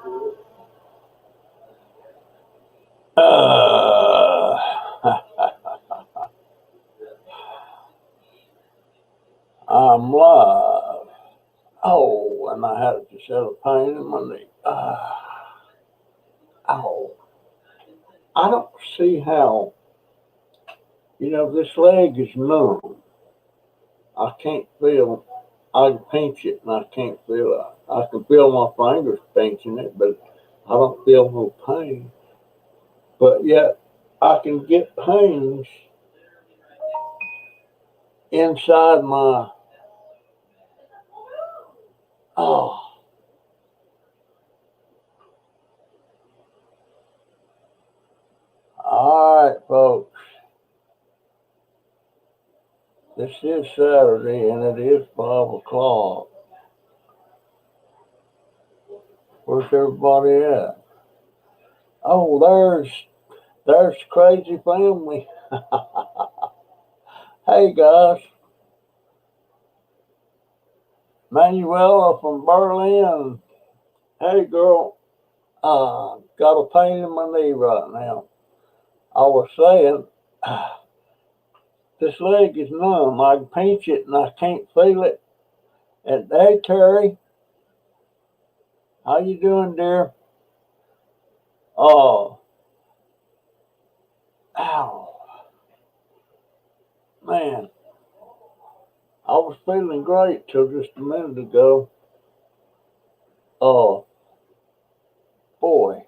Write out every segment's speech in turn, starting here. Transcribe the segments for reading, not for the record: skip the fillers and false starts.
Uh, I'm live. Oh, and I had just had a pain in my knee. Oh, I don't see how. This leg is numb. I can't feel. I can pinch it and I can't feel it. I can feel my fingers pinching it, but I don't feel no pain. But yet, I can get pains inside my. Oh, all right, folks. This is Saturday and it is 5 o'clock. Where's everybody at? Oh, there's Crazy Family. Hey guys, Manuela from Berlin. Hey girl, got a pain in my knee right now. I was saying, this leg is numb. I can pinch it and I can't feel it. And hey Terry, how you doing, dear? Oh, ow, man. I was feeling great till just a minute ago. Oh, boy.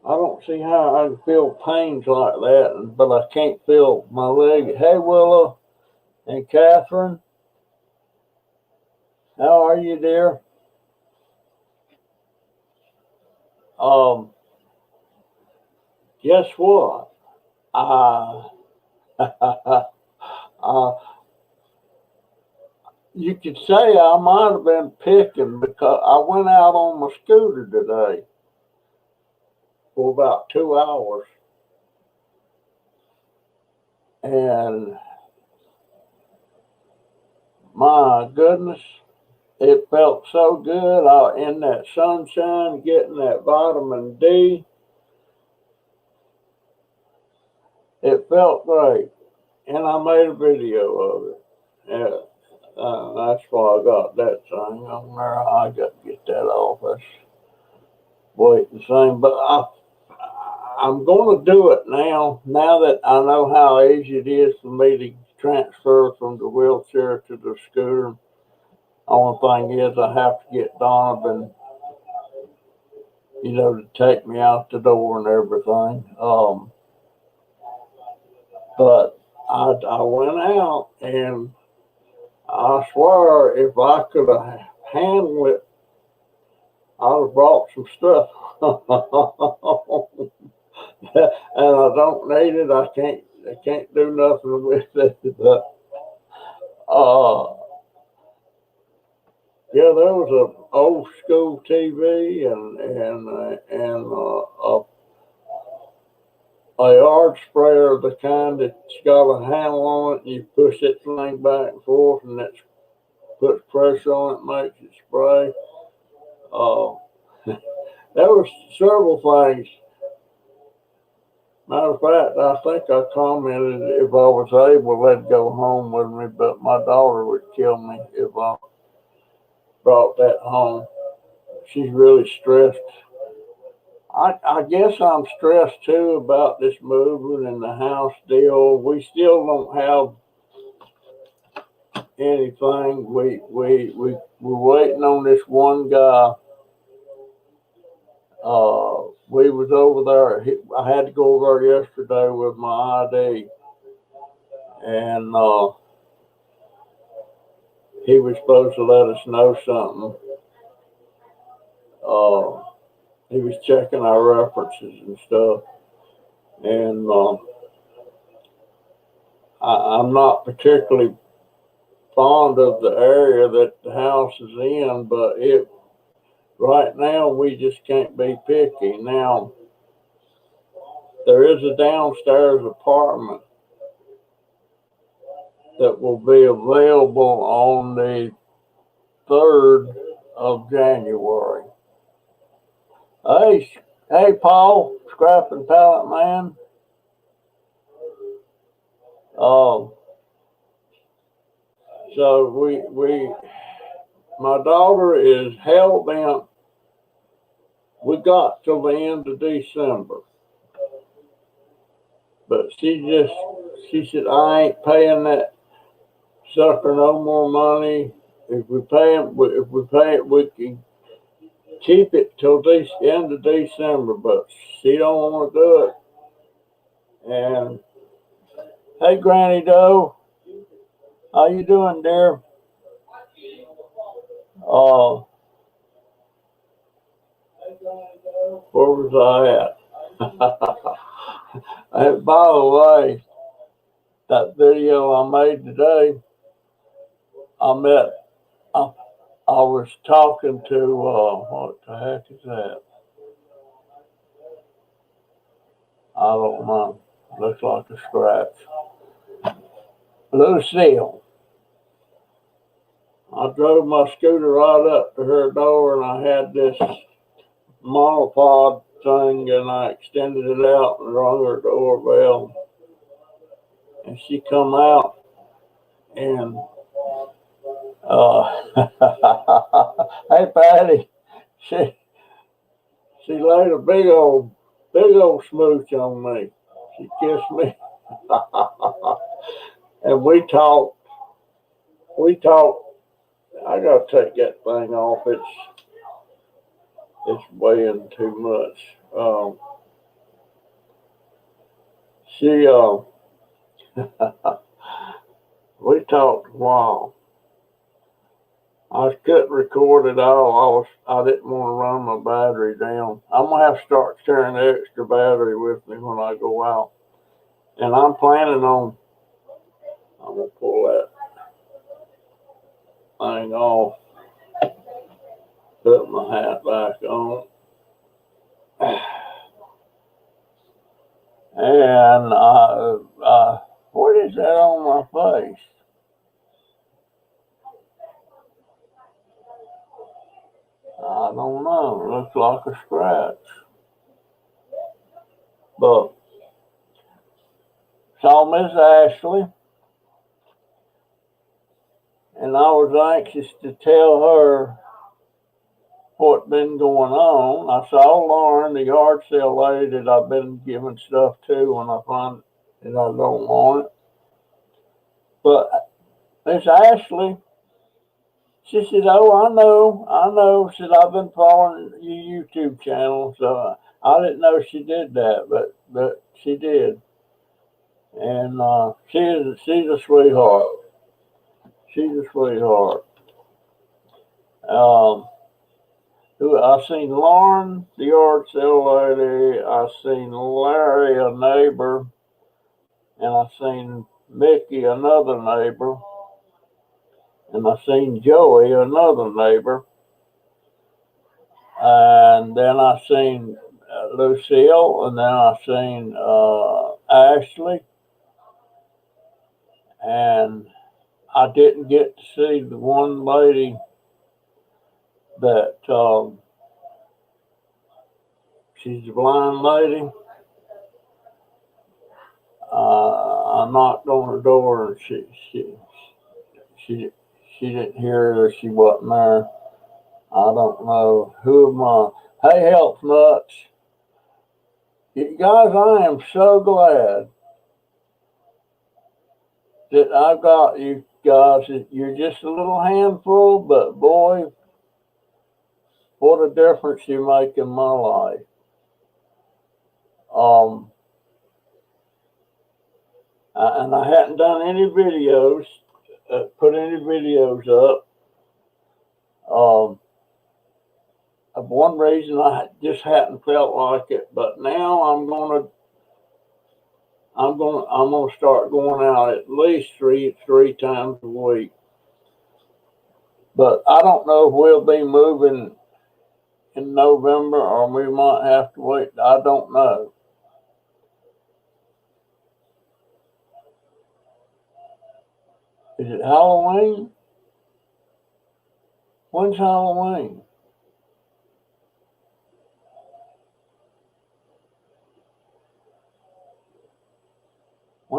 I don't see how I can feel pains like that, but I can't feel my leg. Hey, Willa and Catherine, how are you, dear? Um, guess what? Uh, uh, you could say I might have been picking because I went out on my scooter today for about 2 hours, and my goodness, it felt so good out in that sunshine, getting that vitamin D. It felt great, and I made a video of it. Yeah, that's why I got that thing on there. I got to get that off. That's weight the same, but I'm going to do it now. Now that I know how easy it is for me to transfer from the wheelchair to the scooter. Only thing is, I have to get Donovan, to take me out the door and everything. But I went out and I swear if I could have handled it, I'd have brought some stuff. And I don't need it. I can't do nothing with it. But uh yeah, there was a old school TV and a yard sprayer, the kind that's got a handle on it, and you push that thing back and forth, and that puts pressure on it, makes it spray. Uh, there were several things. Matter of fact, I think I commented if I was able, they'd go home with me, but my daughter would kill me if I brought that home. She's really stressed. I guess I'm stressed too about this moving and the house deal. We still don't have anything. We're waiting on this one guy. We was over there. I had to go over there yesterday with my ID, and he was supposed to let us know something. Uh, he was checking our references and stuff, and I'm not particularly fond of the area that the house is in, but it right now we just can't be picky. Now there is a downstairs apartment that will be available on the 3rd of January. Hey, Paul, Scrap and Pallet Man. So my daughter is hell bent. We got till the end of December, but she said, I ain't paying that sucker no more money. If we pay it, we can keep it till the end of December, but she don't want to do it. And hey, Granny Doe, how you doing, dear? Uh, where was I at? And by the way, that video I made today, I met, I, I was talking to, what the heck is that? I don't know. Looks like a scratch. Lucille. I drove my scooter right up to her door and I had this monopod thing and I extended it out and rung her doorbell. And she come out and hey Patty, she laid a big old smooch on me. She kissed me. And we talked. I gotta take that thing off. It's weighing too much. She we talked a while. I couldn't record it all. I didn't want to run my battery down. I'm gonna have to start carrying the extra battery with me when I go out. And I'm planning on. I'm gonna pull that thing off. Put my hat back on. And what is that on my face? I don't know. It looks like a scratch. But saw Miss Ashley, and I was anxious to tell her what been going on. I saw Lauren, the yard sale lady that I've been giving stuff to when I find that I don't want it. But Miss Ashley, she said, "Oh, I know." She said, "I've been following your YouTube channel, so I didn't know she did that, but she did." And she's a sweetheart. She's a sweetheart. I seen Lauren, the yard sale lady. I seen Larry, a neighbor, and I seen Mickey, another neighbor, and I seen Joey, another neighbor, and then I seen Lucille, and then I seen Ashley, and I didn't get to see the one lady that she's a blind lady. I knocked on her door and she didn't hear it or she wasn't there. I don't know. Who am I? Hey, Health Nuts. You guys, I am so glad that I've got you guys. You're just a little handful, but boy, what a difference you make in my life. And I hadn't done any videos, put any videos up. Of one reason I just hadn't felt like it, but now I'm gonna start going out at least three times a week. But I don't know if we'll be moving in November or we might have to wait. I don't know. Is it Halloween? When's Halloween?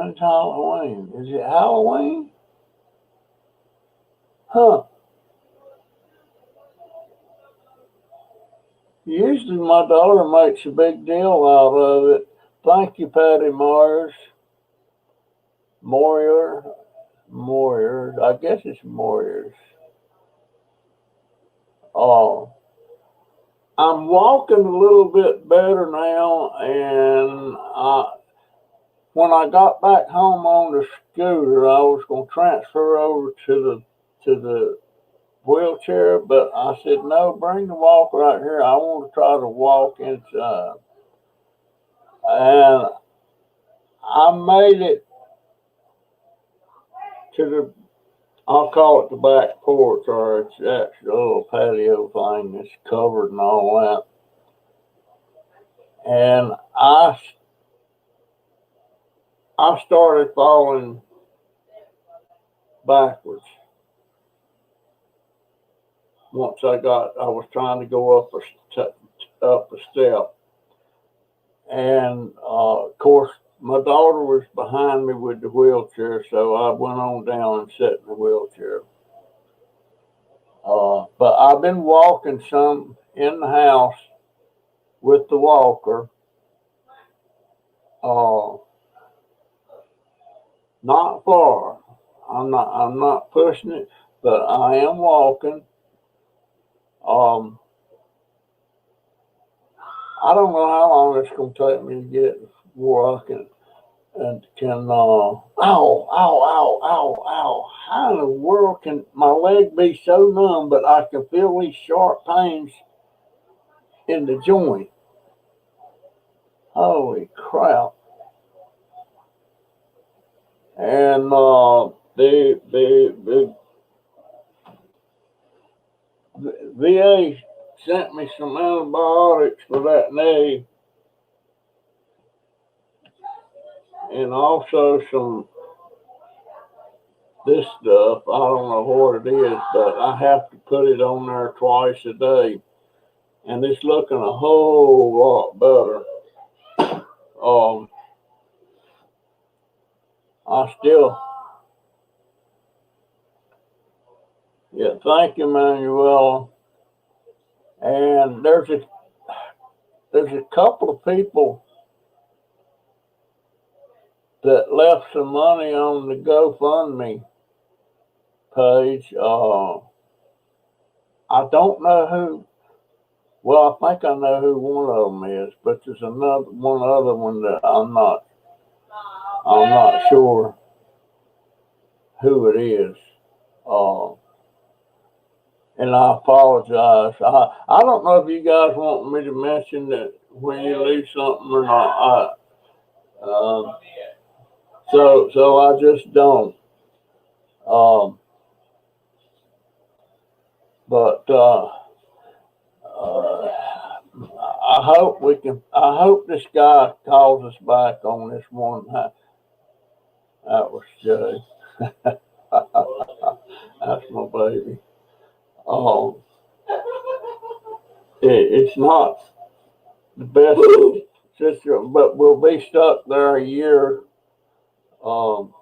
When's Halloween? Is it Halloween? Huh. Usually my daughter makes a big deal out of it. Thank you, Patty Myers. Moyers. I guess it's Moyers. Oh. I'm walking a little bit better now, and when I got back home on the scooter, I was going to transfer over to the wheelchair, but I said, no, bring the walker right here. I want to try to walk inside. And I made it to the, I'll call it the back porch, or it's actually a little patio thing that's covered and all that. And I started falling backwards. Once I was trying to go up a step. And of course, my daughter was behind me with the wheelchair, so I went on down and sat in the wheelchair. But I've been walking some in the house with the walker. Not far. I'm not pushing it, but I am walking. I don't know how long it's going to take me to get where I can ow. How in the world can my leg be so numb, but I can feel these sharp pains in the joint? Holy crap. And the VA sent me some antibiotics for that knee, and also some this stuff. I don't know what it is, but I have to put it on there twice a day, and it's looking a whole lot better. I still, yeah, thank you, Manuel. And there's a couple of people that left some money on the GoFundMe page. I don't know who. Well, I think I know who one of them is, but there's one other one that I'm not sure who it is. And I apologize. I don't know if you guys want me to mention that when you leave something or not. So I just don't. But I hope we can. I hope this guy calls us back on this one. That was Jay. That's my baby. It's not the best situation, but we'll be stuck there a year. I'm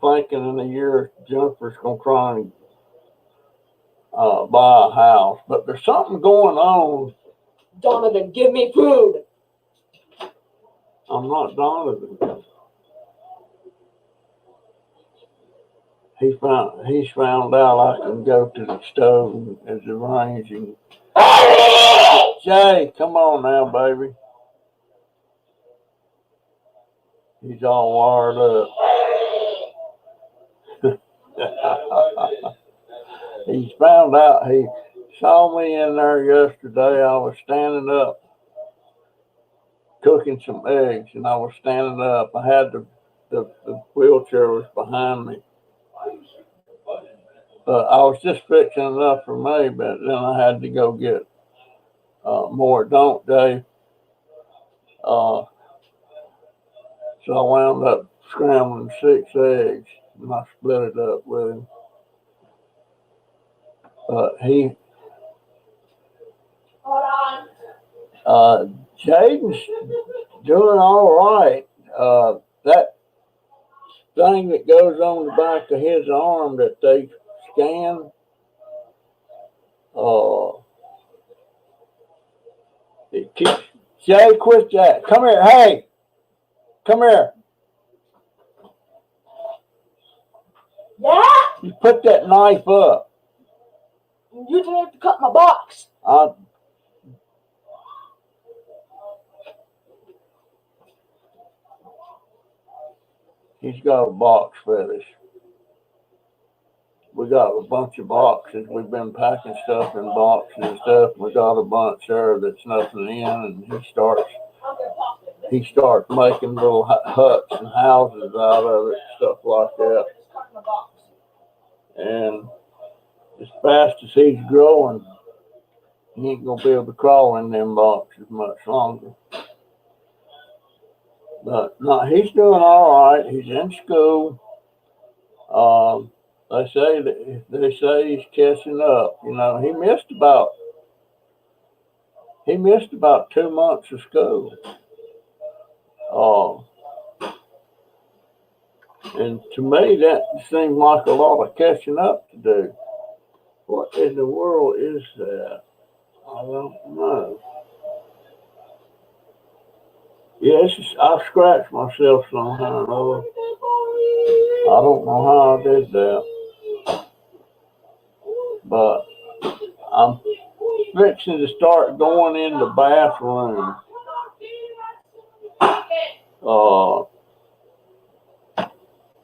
thinking in a year Jennifer's gonna try and buy a house, but there's something going on. Donovan, give me food. I'm not Donovan. He's found out I can go to the stove as arranging. Jay, come on now, baby. He's all wired up. He's found out. He saw me in there yesterday. I was standing up cooking some eggs, and I was standing up. I had the wheelchair was behind me. I was just fixing enough for me, but then I had to go get more, don't they? So I wound up scrambling 6 eggs, and I split it up with him. Jaden's doing all right. That thing that goes on the back of his arm that they scan, it keeps, Jay, quit that. Come here, hey, come here. Yeah? You put that knife up. You didn't have to cut my box. He's got a box fetish. We got a bunch of boxes. We've been packing stuff in boxes and stuff. We got a bunch there that's nothing in, and he starts making little huts and houses out of it, stuff like that. And as fast as he's growing, he ain't gonna be able to crawl in them boxes much longer. But no, he's doing all right. He's in school. They say he's catching up. You know, he missed about 2 months of school. And to me, that seemed like a lot of catching up to do. What in the world is that? I don't know. Yes, I scratched myself somehow or other. I don't know how I did that. But I'm fixing to start going in the bathroom.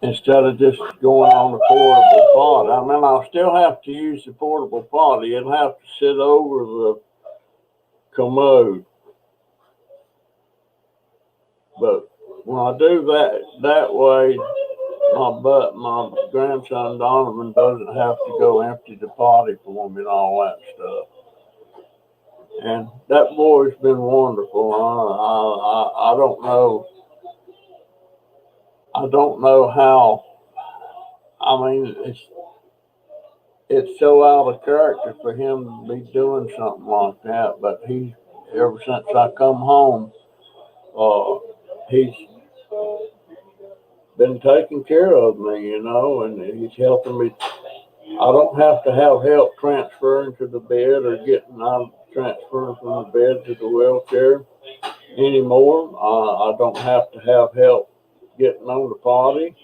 Instead of just going on the portable potty. I mean, I'll still have to use the portable potty. It'll have to sit over the commode. But when I do that way, my grandson Donovan doesn't have to go empty the potty for me and all that stuff. And that boy's been wonderful. I don't know. I don't know how. I mean, it's so out of character for him to be doing something like that. But ever since I come home, he's been taking care of me, you know, and he's helping me. I don't have to have help transferring to the bed or transferring from the bed to the wheelchair anymore. I don't have to have help getting on the potty.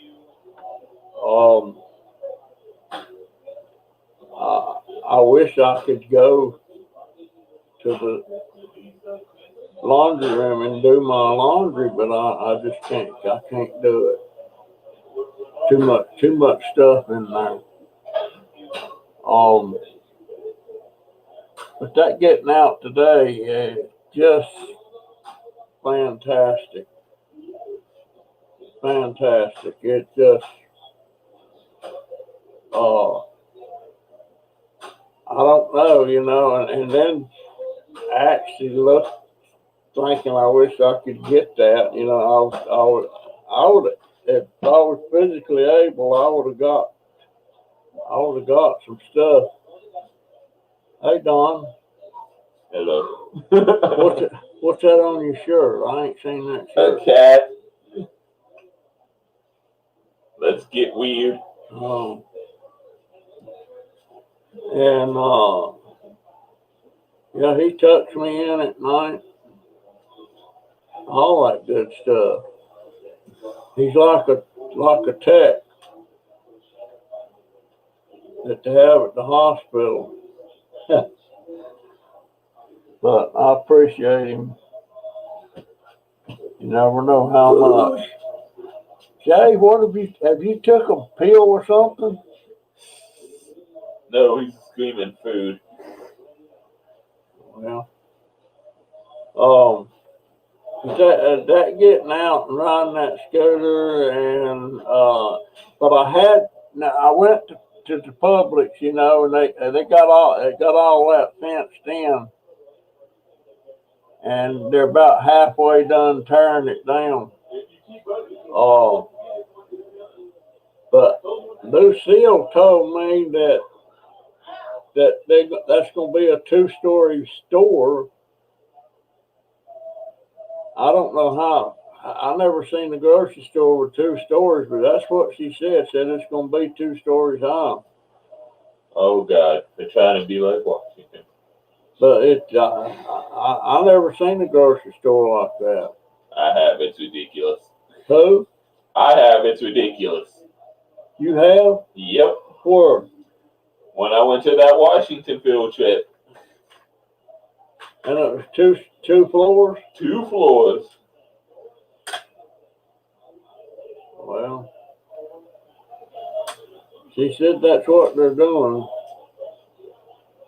I wish I could go to the laundry room and do my laundry, but I just can't. I can't do it. Too much stuff in there. But that getting out today is just fantastic. Fantastic. It just, I don't know, you know, and then actually thinking I wish I could get that, you know, I would, if I was physically able, I would have got some stuff. Hey, Don. Hello. What's that on your shirt? I ain't seen that shirt. A cat. Let's get weird. And yeah, he tucks me in at night. All that good stuff. He's like a tech that they have at the hospital. But I appreciate him. You never know how much. Jay, have you took a pill or something? No, he's screaming food. Well, that getting out and riding that scooter and but I went to the Publix, you know, and they got all that fenced in, and they're about halfway done tearing it down. But Lucille told me that's going to be a 2-story store. I don't know I never seen the grocery store with 2 stories, but that's what she said. Said it's gonna be 2 stories high. Oh God, they're trying to be like Washington. But I never seen a grocery store like that. I have. It's ridiculous. Who? I have. It's ridiculous. You have? Yep. Where? When I went to that Washington field trip, And it was two floors? 2 floors. Well, she said that's what they're doing.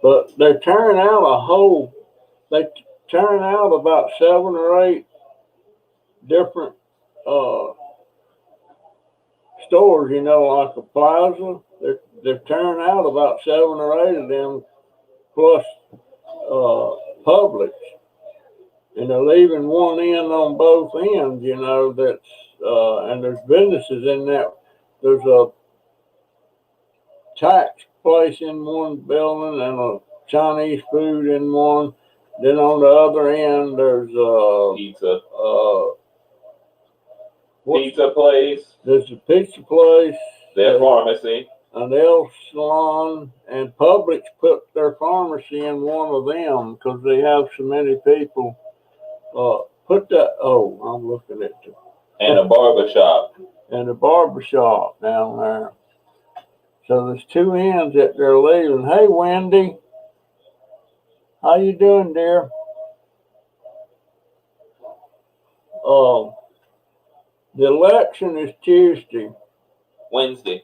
But they're tearing out they tearing out about 7 or 8 different stores, like a plaza. They're tearing out about 7 or 8 of them, plus Publix, and they're leaving one end on both ends. That's and there's businesses in that. There's a tax place in one building and a Chinese food in one. Then on the other end, there's Pizza. what's Pizza place. there's a pizza place, Their pharmacy. a nail salon, and Publix put their pharmacy in one of them because they have so many people. Put that. Oh, I'm looking at the And a barber shop. and a barber shop down there. So there's 2 ends that they're leaving. Hey, Wendy, how you doing, dear? The election is Tuesday. Wednesday.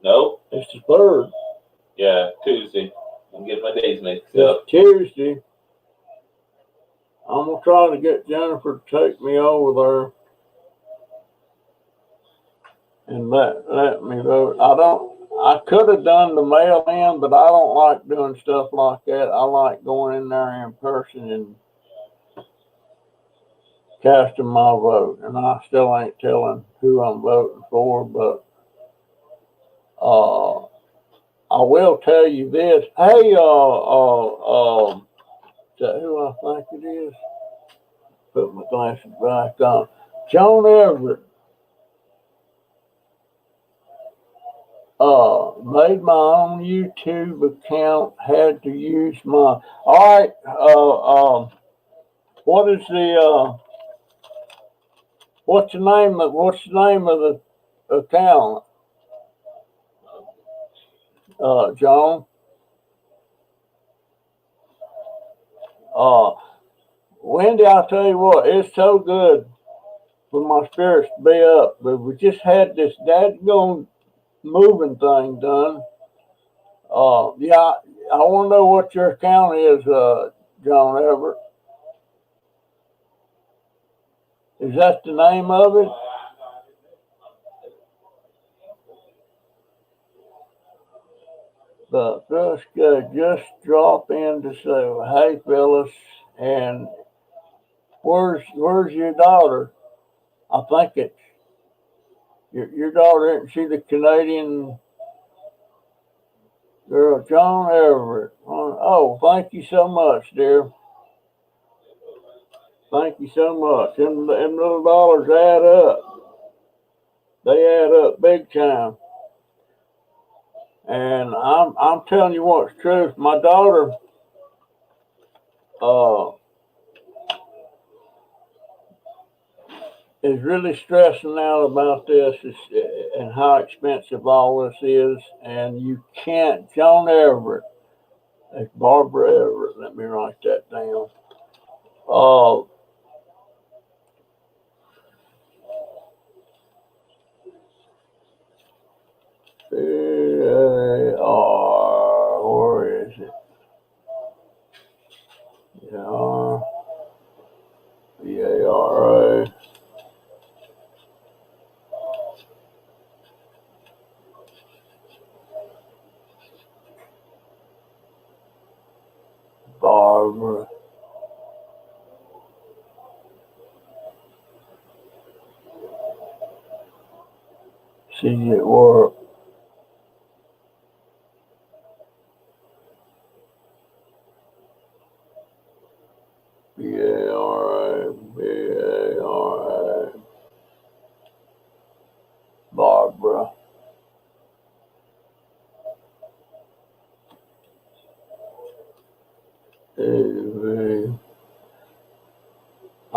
No? It's the 3rd. Yeah, Tuesday. I'm getting my days mixed It's up. Tuesday. I'm gonna try to get Jennifer to take me over there and let me vote. I could have done the mail in, but I don't like doing stuff like that. I like going in there in person and casting my vote. And I still ain't telling who I'm voting for, but I will tell you this. Hey, is that who I think it is? Put my glasses back on. John Everett made my own YouTube account, had to use my. All right, what is the what's the name of the account? John. Wendy, I'll tell you what, it's so good for my spirits to be up. But we just had this dadgone moving thing done. Yeah, I want to know what your account is, John Everett. Is that the name of it? But just drop in to say, hey, Phyllis, and where's your daughter? I think it's your daughter. Isn't she the Canadian girl, John Everett? Oh, thank you so much, dear. Thank you so much. Them little dollars add up. They add up big time. And I'm telling you what's true. My daughter is really stressing out about this and how expensive all this is. And you can't, John Everett, it's Barbara Everett. Let me write that down. B-A-R, where is it? B-A-R-A. Barbara. She's at work. B-A-R-A, B-A-R-A.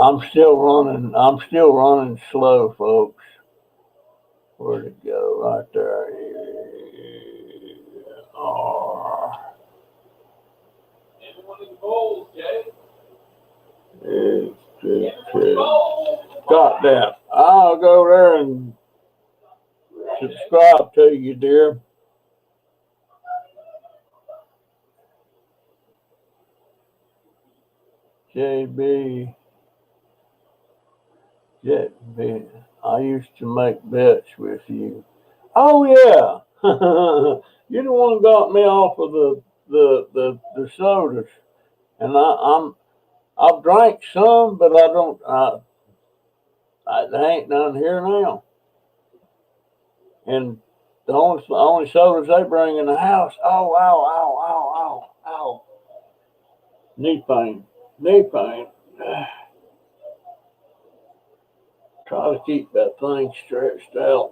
I'm still running slow, folks. Where'd it go? Right there. Got that. I'll go there and subscribe to you, dear. JB. I used to make bets with you. Oh yeah. You're the one who got me off of the sodas. And I've drank some, but I don't there ain't none here now. And the only sodas they bring in the house, ow. Knee pain. Try to keep that thing stretched out.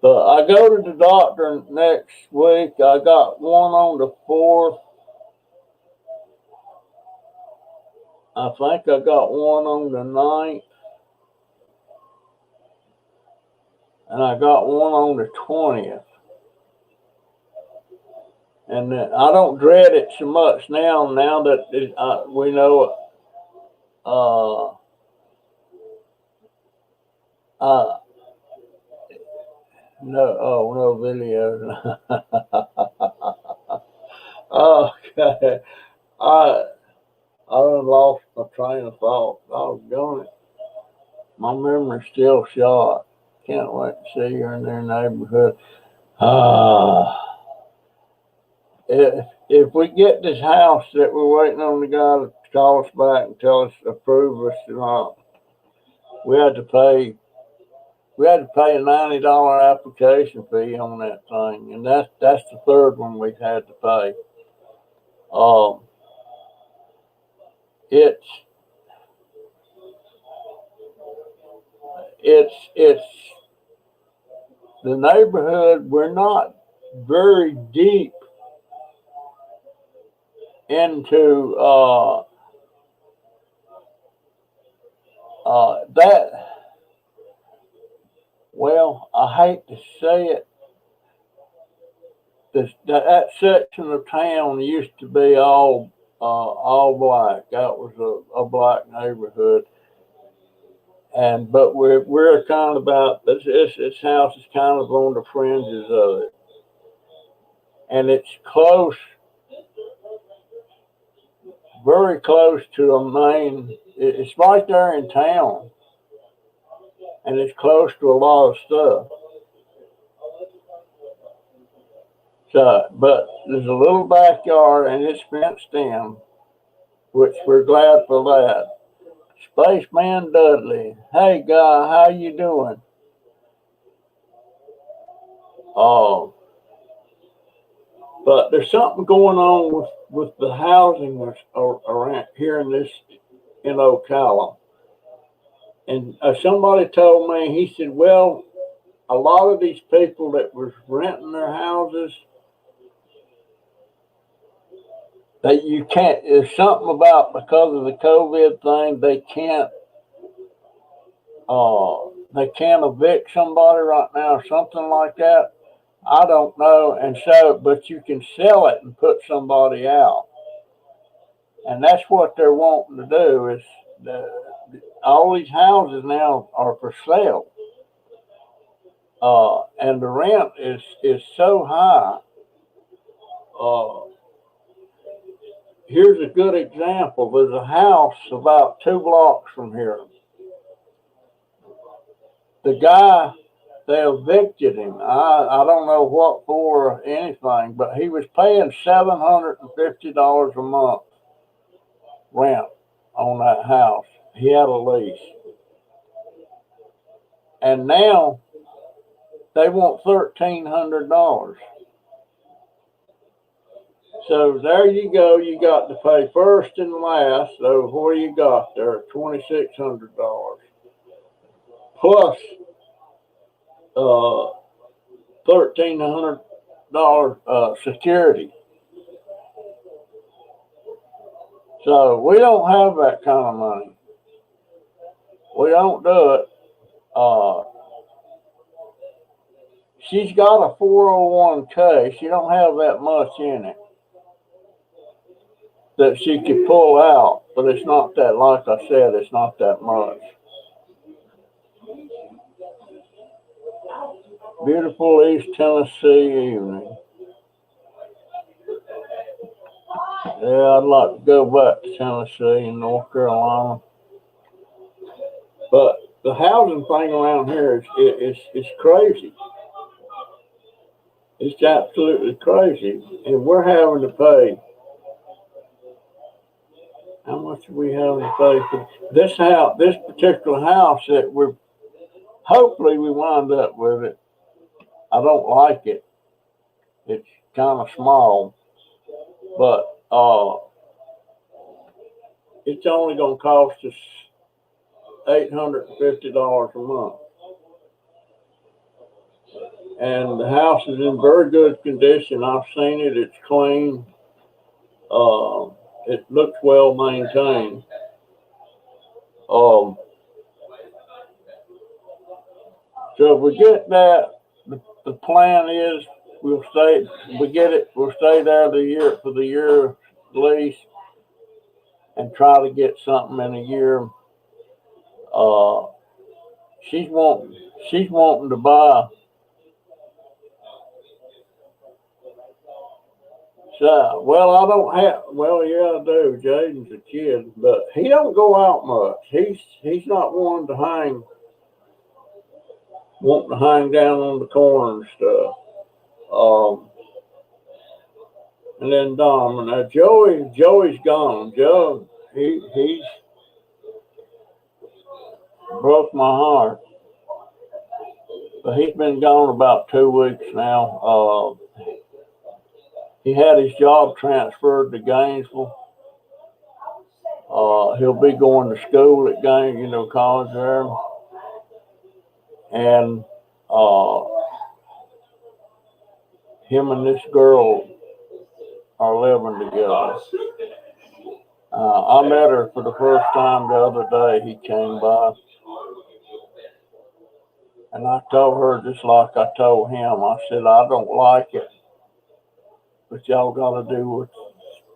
But I go to the doctor next week. I got one on the 4th. I think I got one on the 9th. And I got one on the 20th. And I don't dread it so much now that we know it. No videos. Okay. I lost my train of thought. Doggone it. My memory's still shot. Can't wait to see her in their neighborhood. If we get this house that we're waiting on the guy to call us back and tell us approve us or not, we had to pay a $90 application fee on that thing, and that's the third one we've had to pay. It's the neighborhood. We're not very deep into that. Well, I hate to say it. That section of town used to be all black. That was a black neighborhood. But we're kind of about this house is kind of on the fringes of it, and it's close, very close to a main. It's right there in town, and it's close to a lot of stuff. So, but there's a little backyard, and it's fenced in, which we're glad for that. Spaceman Dudley, hey guy, how you doing? But there's something going on with the housing around here in Ocala. And somebody told me, he said, well, a lot of these people that was renting their houses, that you can't, there's something about because of the COVID thing, they can't evict somebody right now or something like that. I don't know. And so, but you can sell it and put somebody out. And that's what they're wanting to do is all these houses now are for sale. And the rent is so high. Here's a good example. There's a house about 2 blocks from here. The guy, they evicted him. I don't know what for or anything, but he was paying $750 a month rent on that house. He had a lease. And now they want $1,300. So there you go. You got to pay first and last. So what do you got there? $2,600 plus $1,300 security. So we don't have that kind of money. We don't do it. She's got a 401k. She don't have that much in it that she could pull out, but it's not that, like I said, it's not that much. Beautiful East Tennessee evening. Yeah, I'd like to go back to Tennessee and North Carolina. But the housing thing around here is crazy. It's absolutely crazy. And we're having to pay. How much are we having to pay for this house, this particular house that hopefully we wind up with it. I don't like it. It's kind of small, but it's only going to cost us $850 a month. And the house is in very good condition. I've seen it. It's clean. It looks well maintained. So if we get that, the plan is we'll stay there for the year lease and try to get something in a year. She's wanting to buy. So, well, I don't have. Well, yeah, I do. Jaden's a kid, but he don't go out much. He's not wanting to hang down on the corner and stuff. And then Dom, and now Joey's gone. Joe, he's broke my heart. But he's been gone about 2 weeks now. He had his job transferred to Gainesville. He'll be going to school at college there. And him and this girl are living together. I met her for the first time the other day. He came by. And I told her just like I told him. I said, I don't like it. But y'all got to do what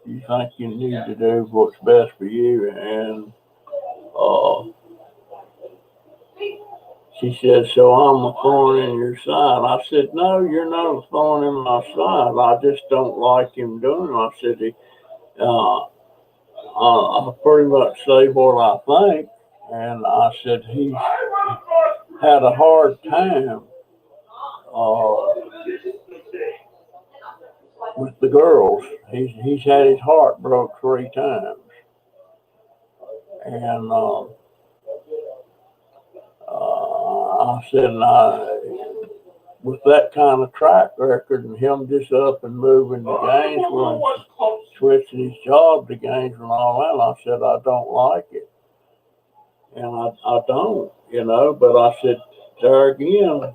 you think you need to do, what's best for you. And she said, so I'm a thorn in your side. I said, no, you're not a thorn in my side. I just don't like him doing it. I said, I pretty much say what I think. And I said, he's had a hard time with the girls. He's had his heart broke 3 times. And I said, with that kind of track record and him just up and moving to Gainesville and switching his job to Gainesville and all that, I said, I don't like it. And I don't, but I said, there again,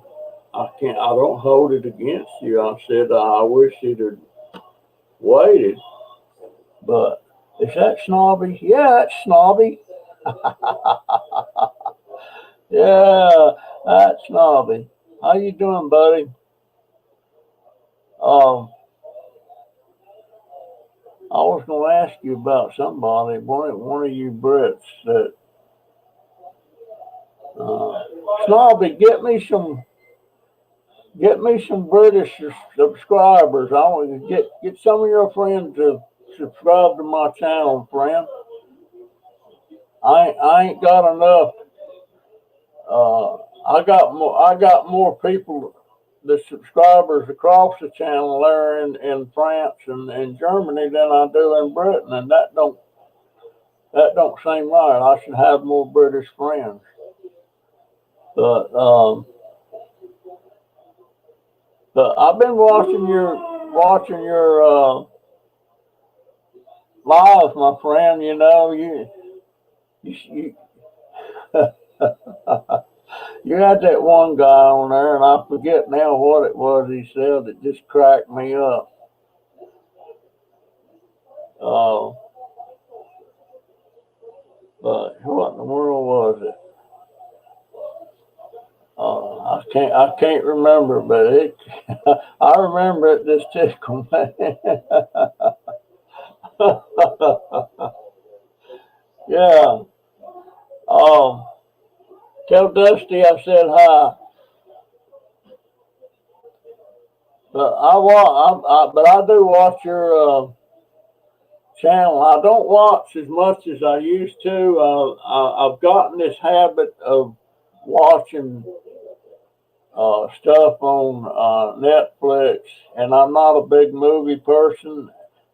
I don't hold it against you. I said, I wish he'd have waited. But is that snobby? Yeah, it's snobby. Yeah, that's snobby. How you doing, buddy? I was going to ask you about somebody, one of you Brits that snobby. Get me some British subscribers. I want to get some of your friends to subscribe to my channel, friend. I ain't got enough. I got more people, the subscribers across the channel there in France and Germany than I do in Britain, and that don't seem right. I should have more British friends. But I've been watching your live, my friend. You you had that one guy on there, and I forget now what it was he said that just cracked me up. can't remember, but it I remember it just tickled me. Yeah. Tell Dusty I said hi. But I do watch your channel. I don't watch as much as I used to. I've gotten this habit of watching stuff on Netflix, and I'm not a big movie person.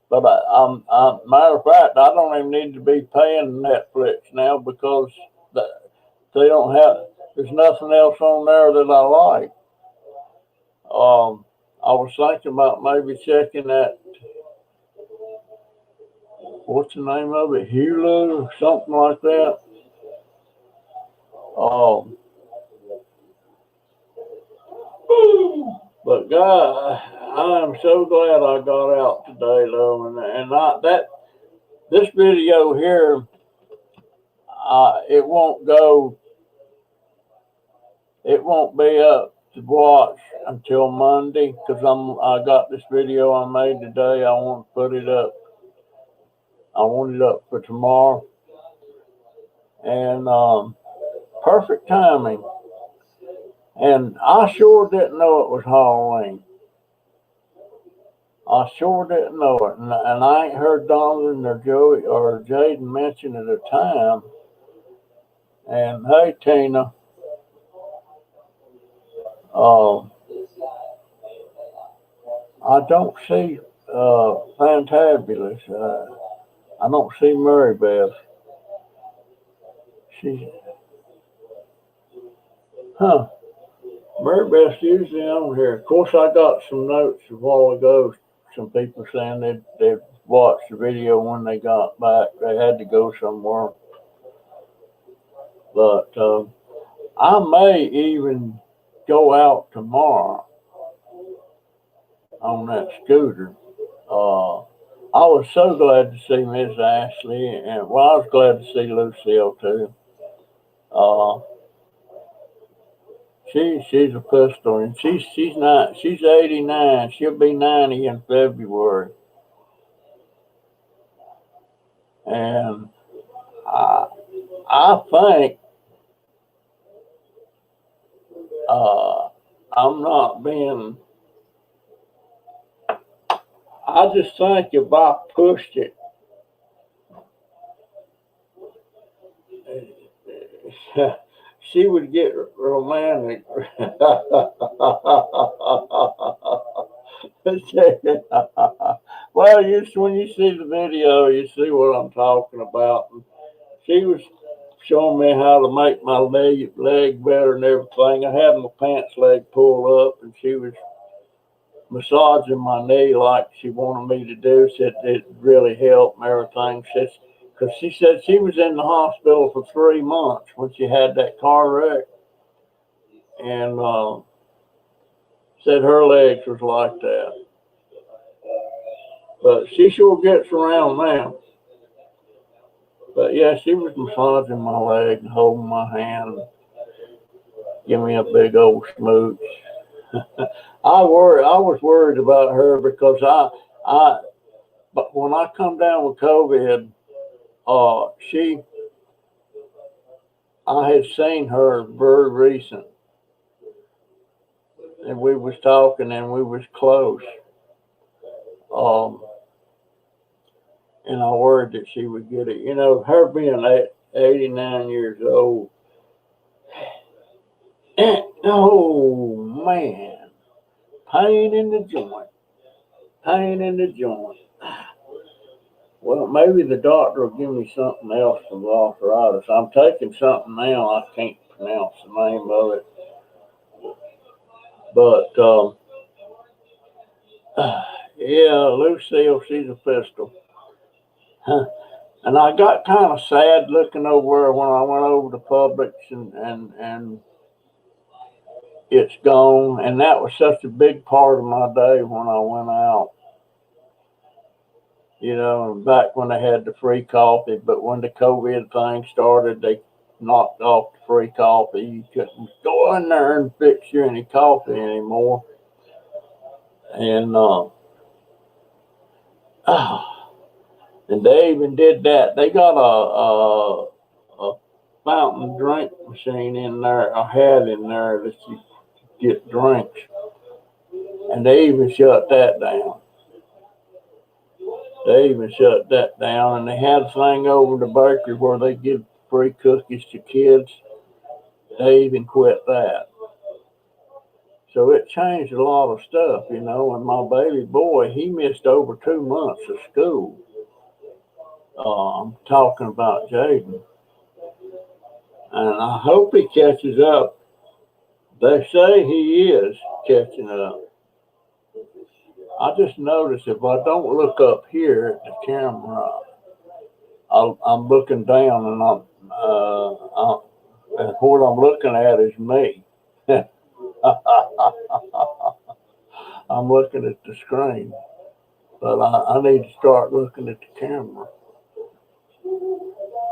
But matter of fact, I don't even need to be paying Netflix now because they don't have. There's nothing else on there that I like. I was thinking about maybe checking that. What's the name of it? Hulu, something like that. But God, I am so glad I got out today, though, and this video here, it won't be up to watch until Monday because I got this video I made today. I want to put it up. I want it up for tomorrow, and perfect timing. And I sure didn't know it was Halloween. I sure didn't know it, and I ain't heard Donovan or Joey or Jaden mention it at a time. And hey, Tina, I don't see Fantabulous. I don't see Mary Beth. Mary Beth's usually on here. Of course, I got some notes a while ago. Some people saying they'd watched the video when they got back. They had to go somewhere. But I may even go out tomorrow on that scooter. I was so glad to see Miss Ashley, and I was glad to see Lucille too. She's a pistol, and she's 89. She'll be 90 in February, and I think I'm not being. I just think if I pushed it, she would get romantic. Well, when you see the video, you see what I'm talking about. And she was showing me how to make my leg better and everything. I had my pants leg pulled up, and she was massaging my knee like she wanted me to do. Said it really helped and everything. Because she said she was in the hospital for 3 months when she had that car wreck, and said her legs was like that. But she sure gets around now. But yeah, she was massaging my leg and holding my hand, give me a big old smooch. I was worried about her because but when I come down with COVID, I had seen her very recent, and we was talking and we was close. And I worried that she would get it. You know, her being 89 years old. Oh man, pain in the joint. Well, maybe the doctor will give me something else for the arthritis. I'm taking something now. I can't pronounce the name of it. But, yeah, Lucille, she's a pistol. And I got kind of sad looking over when I went over to Publix and it's gone. And that was such a big part of my day when I went out. You know, back when they had the free coffee, but when the COVID thing started, they knocked off the free coffee. You couldn't go in there and fix you any coffee anymore. And and they even did that. They got a fountain drink machine in there, a hat in there that you get drinks. And they even shut that down. And they had a thing over the bakery where they give free cookies to kids. They even quit that. So it changed a lot of stuff, you know. And my baby boy, he missed over 2 months of school. I'm talking about Jaden. And I hope he catches up. They say he is catching up. I just noticed if I don't look up here at the camera, I'm looking down and and what I'm looking at is me. I'm looking at the screen, but I need to start looking at the camera.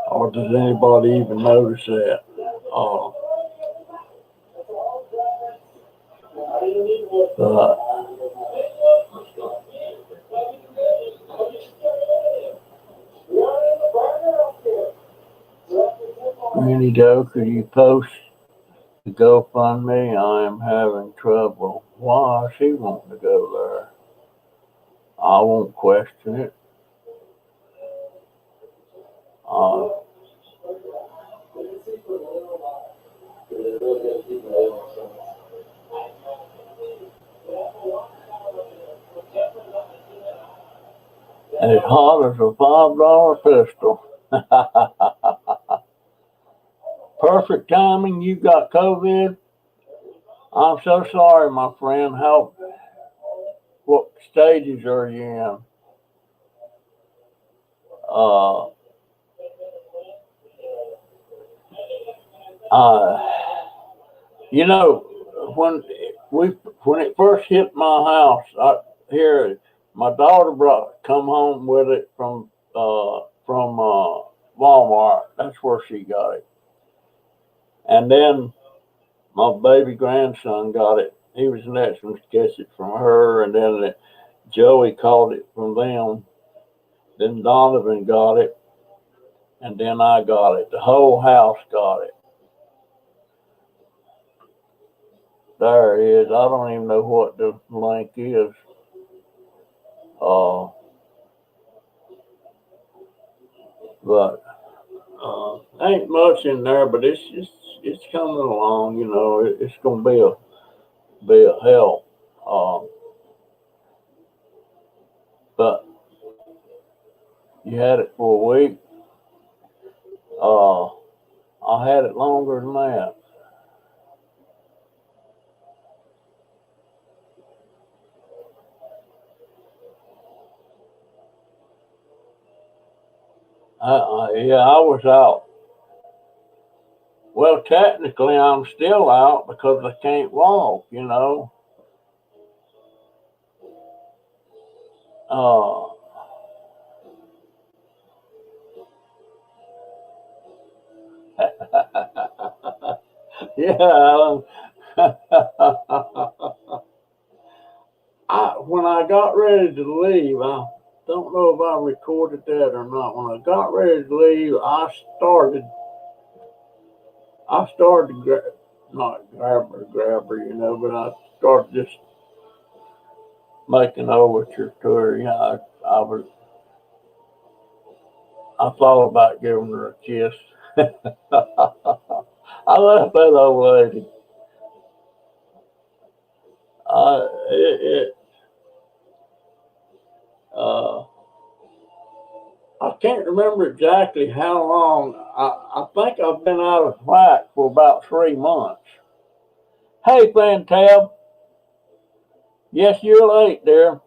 Or does anybody even notice that? But Granny Joe, could you post the GoFundMe? I am having trouble. Why is she wanting to go there? I won't question it. As hot as a $5 pistol. Perfect timing. You got COVID. I'm so sorry, my friend. What stages are you in? You know, when it first hit my house, my daughter come home with it from Walmart. That's where she got it. And then my baby grandson got it. He was the next one to catch it from her, and then Joey caught it from them. Then Donovan got it, and then I got it. The whole house got it. There it is. I don't even know what the link is. But ain't much in there, but it's coming along. You know, it's gonna be a help. But you had it for a week. I had it longer than that. Yeah, I was out. Well, technically, I'm still out because I can't walk, you know. Yeah. When I got ready to leave, I don't know if I recorded that or not. When I got ready to leave, I started not grab her, you know, but I started just making overture to her. You know, I thought about giving her a kiss. I love that old lady. I can't remember exactly how long. I think I've been out of whack for about 3 months. Hey, Fantab. Yes, you're late, dear.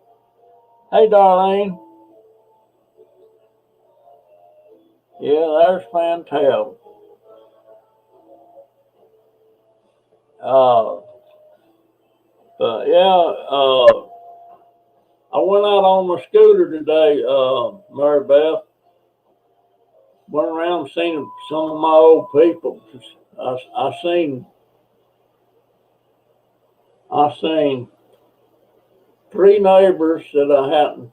Hey, Darlene. Yeah, there's Fantab. I went out on my scooter today, Mary Beth. went around and seen some of my old people. I seen 3 neighbors that I hadn't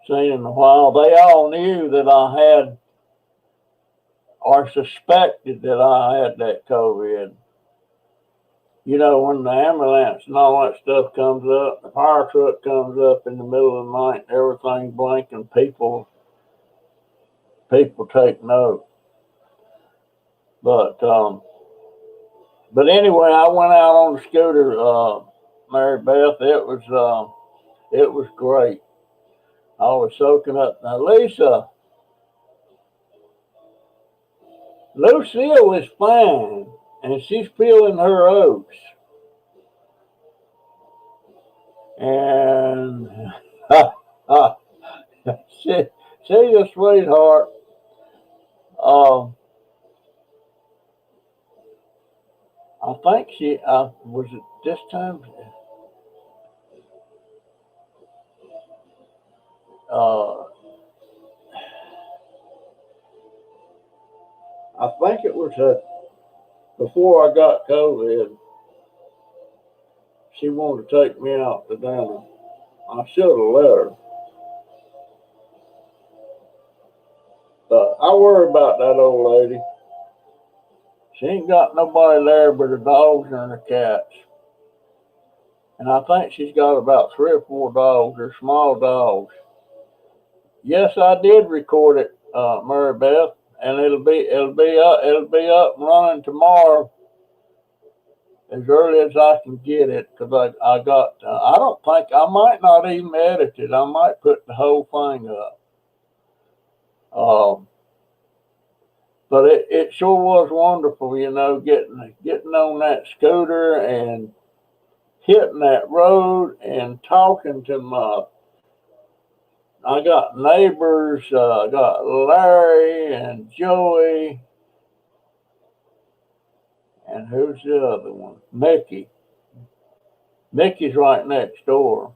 seen in a while. They all knew that I had or suspected that I had that COVID. You know, when the ambulance and all that stuff comes up, the fire truck comes up in the middle of the night, everything blinking, people take note. But anyway, I went out on the scooter, Mary Beth. It was great. I was soaking up. Now, Lucille is fine, and she's peeling her oats. And she's a sweetheart. I think she was it this time. I think it was before I got COVID. She wanted to take me out to dinner. I should have let her. But I worry about that old lady. She ain't got nobody there but her dogs and her cats. And I think she's got about 3 or 4 dogs. They're small dogs. Yes, I did record it, Mary Beth, and it'll be up and running tomorrow as early as I can get it, because I don't think, I might not even edit it. I might put the whole thing up. But it sure was wonderful, you know, getting on that scooter and hitting that road and talking to I got neighbors, I got Larry and Joey, and who's the other one? Mickey. Mickey's right next door.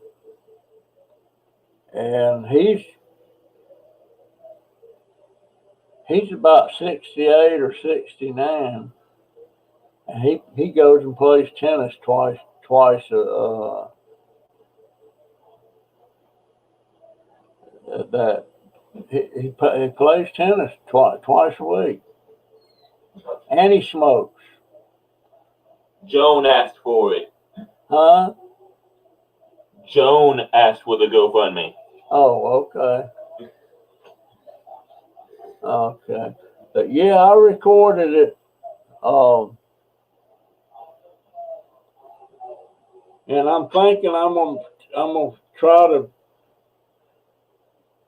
And he's about 68 or 69. And he goes and plays tennis twice that he plays tennis twice a week. And he smokes. Joan asked for it. Huh? Joan asked for the GoFundMe. Oh, okay. Okay. But yeah, I recorded it. And I'm thinking I'm gonna try to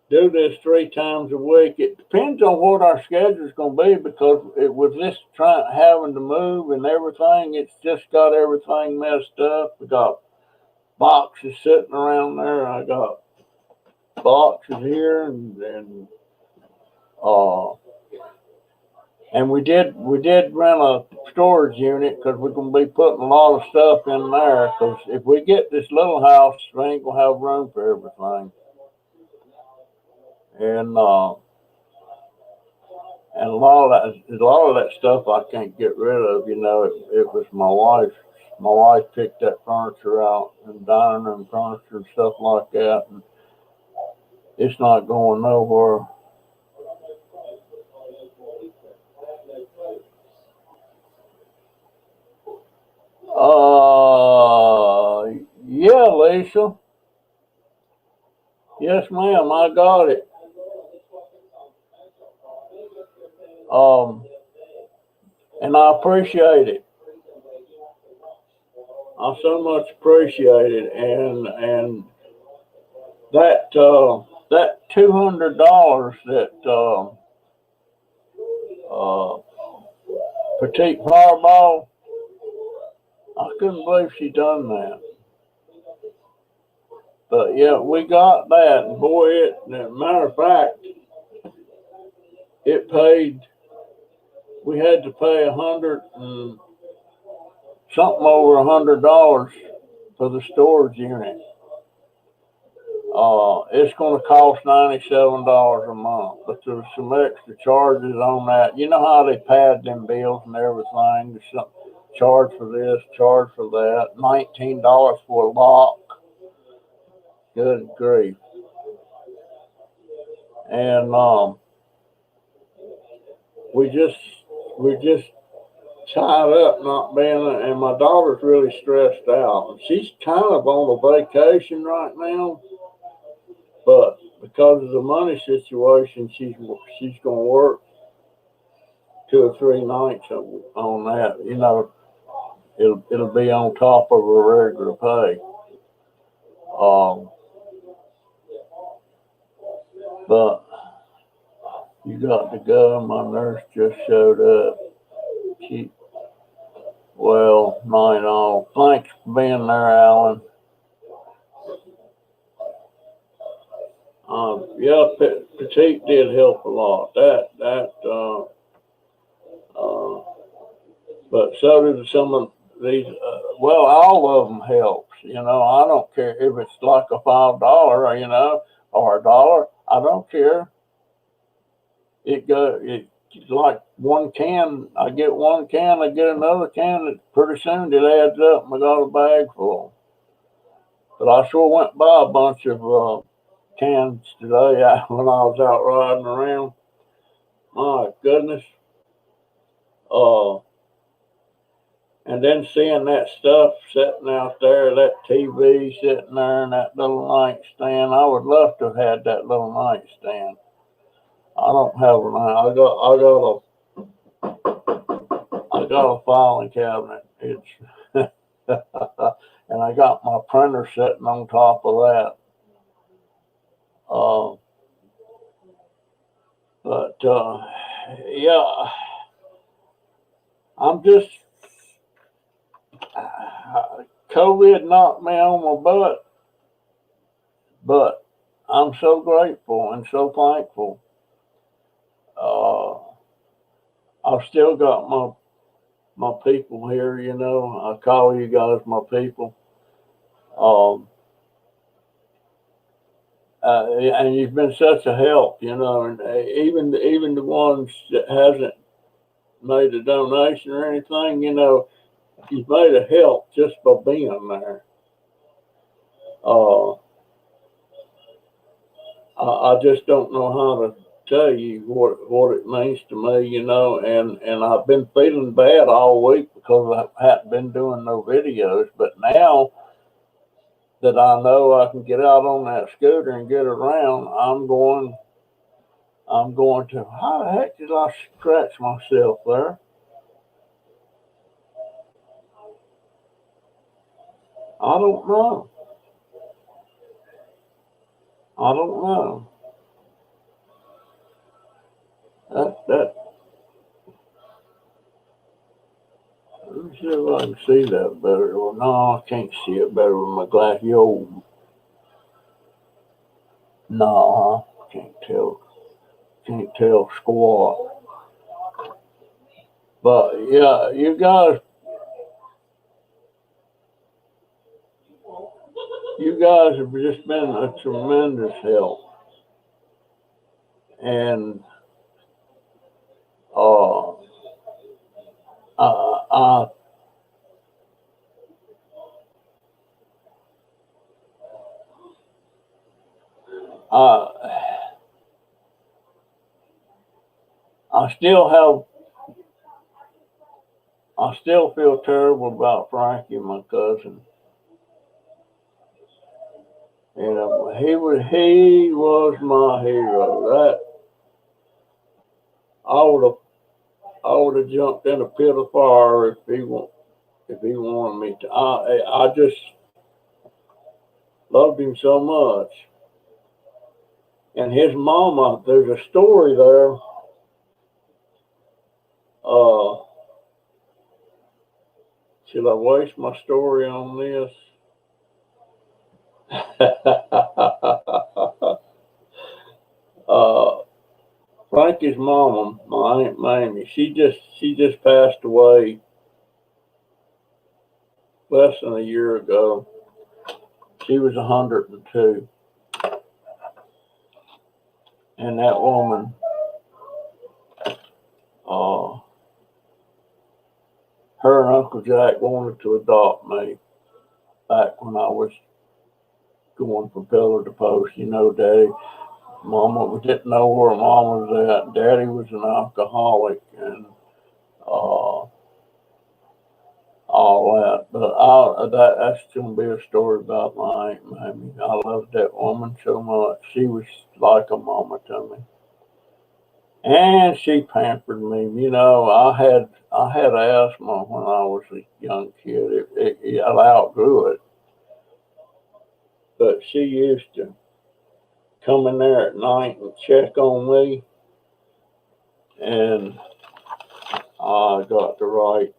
do this 3 times a week. It depends on what our schedule's gonna be, because with this having to move and everything, it's just got everything messed up. We got boxes sitting around there. I got boxes here and we did rent a storage unit, because we're gonna be putting a lot of stuff in there. Because if we get this little house, we ain't gonna have room for everything. And a lot of that stuff I can't get rid of. You know, it was my wife. My wife picked that furniture out, and dining room furniture and stuff like that, and it's not going nowhere. Yeah, Lisa. Yes, ma'am, I got it. And I appreciate it. I so much appreciate it. And that $200 that Petite Fireball, I couldn't believe she done that. But yeah, we got that, and boy, matter of fact, it paid. We had to pay something over $100 for the storage unit. It's going to cost $97 a month, but there's some extra charges on that. You know how they pad them bills and everything. There's some charge for this, charge for that. $19 for a lock. Good grief. And we just tied up not being, and my daughter's really stressed out. She's kind of on a vacation right now, but because of the money situation, she's gonna work 2 or 3 nights on that. You know, it'll be on top of her regular pay. But you got to go. My nurse just showed up. Night all. Thanks for being there, Alan. Yeah, Petite did help a lot. But so did some of these. All of them helps. You know, I don't care if it's like a $5, you know, or $1. I don't care. It's like one can. I get one can, I get another can. And pretty soon it adds up, and I got a bag full. But I sure went by a bunch of cans today when I was out riding around. My goodness. And then seeing that stuff sitting out there, that TV sitting there, and that little nightstand. I would love to have had that little nightstand. I don't have one. I got a filing cabinet. It's and I got my printer sitting on top of that. Yeah, I'm just COVID knocked me on my butt, but I'm so grateful and so thankful. I've still got my people here, you know. I call you guys my people. And you've been such a help, you know, and even the ones that hasn't made a donation or anything, you know, you've made a help just by being there. I just don't know how to tell you what it means to me, you know, and I've been feeling bad all week because I haven't been doing no videos, but now that I know I can get out on that scooter and get around, I'm going to, how the heck did I scratch myself there? I don't know. That let me see if I can see that better. Well, no, I can't see it better with my glasses. No, can't tell squat. But yeah, you guys have just been a tremendous help. And I still feel terrible about Frankie, my cousin. You know, he was my hero. I would have jumped in a pit of fire if he wanted me to. I just loved him so much. And his mama, there's a story there. Should I waste my story on this? Frankie's mama, my Aunt Mamie, she just passed away less than a year ago. She was 102. And that woman, her and Uncle Jack wanted to adopt me back when I was going from pillar to post. You know, Daddy, Mama, we didn't know where Mama was at. Daddy was an alcoholic and all that. But that's going to be a story about my Aunt Mammy. I loved that woman so much. She was like a mama to me. And she pampered me. You know, I had asthma when I was a young kid. I outgrew it. But she used to come in there at night and check on me. And I got the right.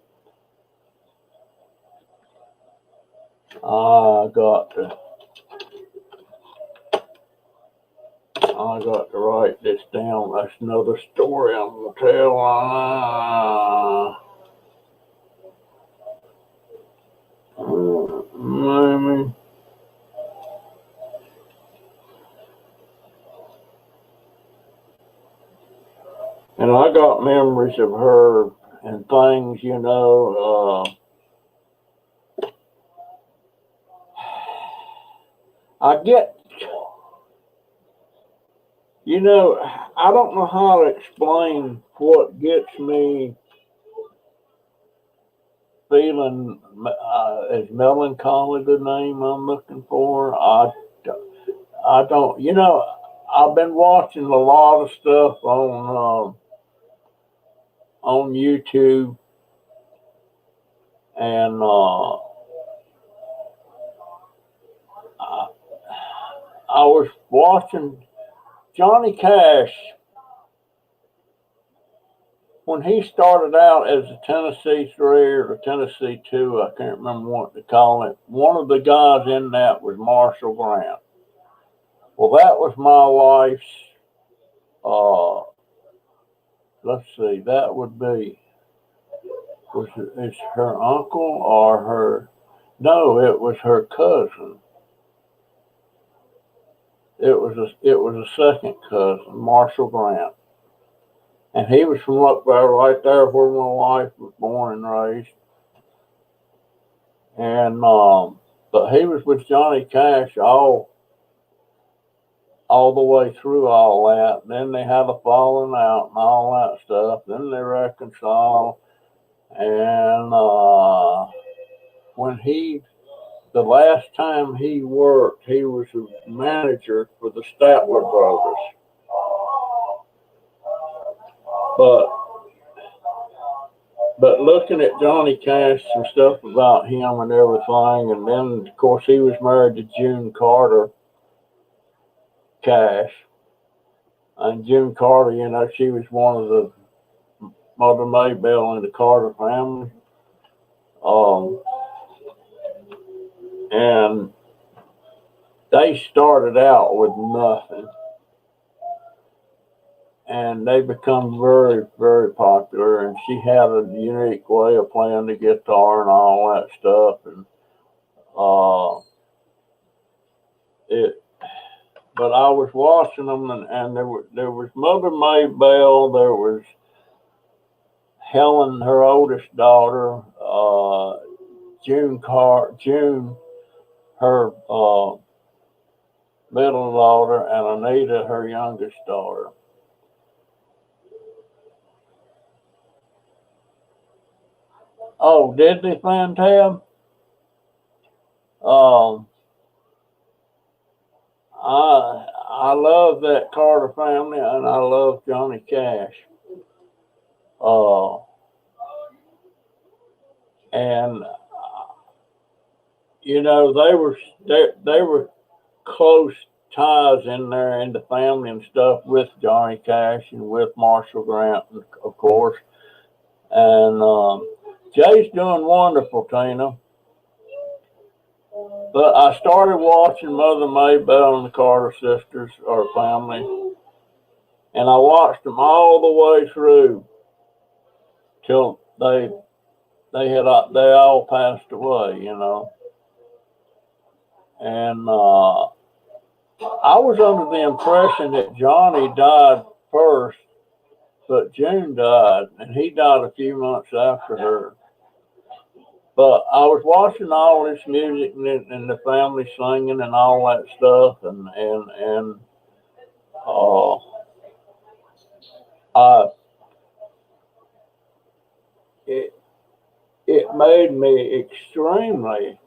I got to write this down. That's another story I'm gonna tell. Mammy. And I got memories of her and things, you know. I get, you know, I don't know how to explain what gets me feeling. Is melancholy the name I'm looking for? I don't, you know, I've been watching a lot of stuff on YouTube, and I was watching Johnny Cash when he started out as a Tennessee 3 or a Tennessee 2. I can't remember what to call it. One of the guys in that was Marshall Grant. Well, that was my wife's. Let's see, that would be. It's her uncle or her? No, it was her cousin. It was a second cousin, Marshall Grant, and he was from up there, right there where my wife was born and raised. And but he was with Johnny Cash all the way through all that. Then they had a falling out and all that stuff. Then they reconciled, and when the last time he worked, he was a manager for the Statler brothers. But looking at Johnny Cash and stuff about him and everything, and then of course he was married to June Carter Cash, and June Carter, you know, she was one of the Mother Maybelle in the Carter family. And they started out with nothing, and they become very, very popular. And she had a unique way of playing the guitar and all that stuff. And but I was watching them, and there was Mother Maybelle, there was Helen, her oldest daughter, June, her middle daughter, and Anita, her youngest daughter. Oh, Disney fan tab? I love that Carter family, and I love Johnny Cash. And you know, they were close ties in there in the family and stuff with Johnny Cash and with Marshall Grant, of course. And Jay's doing wonderful, Tina. But I started watching Mother Maybelle and the Carter sisters, or family, and I watched them all the way through till they all passed away, you know. And I was under the impression that Johnny died first, but June died, and he died a few months after her. But I was watching all this music and the family singing and all that stuff, and uh, I it it made me extremely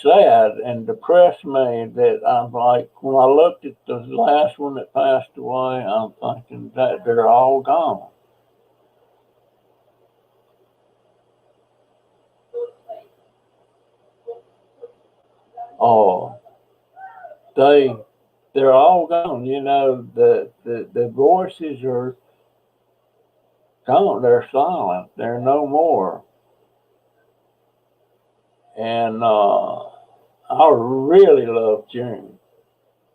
sad and depressed me that I'm like, when I looked at the last one that passed away, I'm thinking that they're all gone. Oh, they they're all gone. You know, the voices are gone. They're silent. They're no more. And I really love June.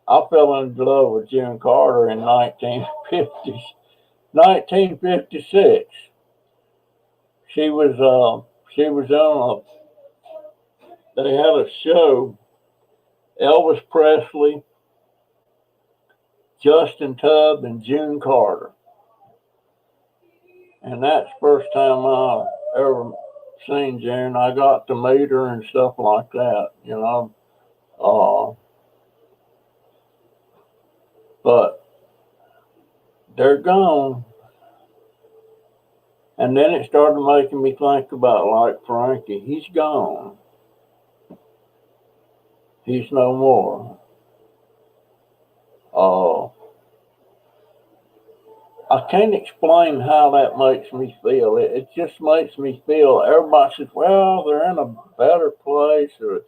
I fell in love with June Carter in 1956. She was on they had a show, Elvis Presley, Justin Tubb, and June Carter. And that's the first time I ever seen June. I got to meet her and stuff like that, you know. But they're gone. And then it started making me think about like Frankie. He's gone. He's no more. Uh, I can't explain how that makes me feel. It just makes me feel, everybody says, well, they're in a better place or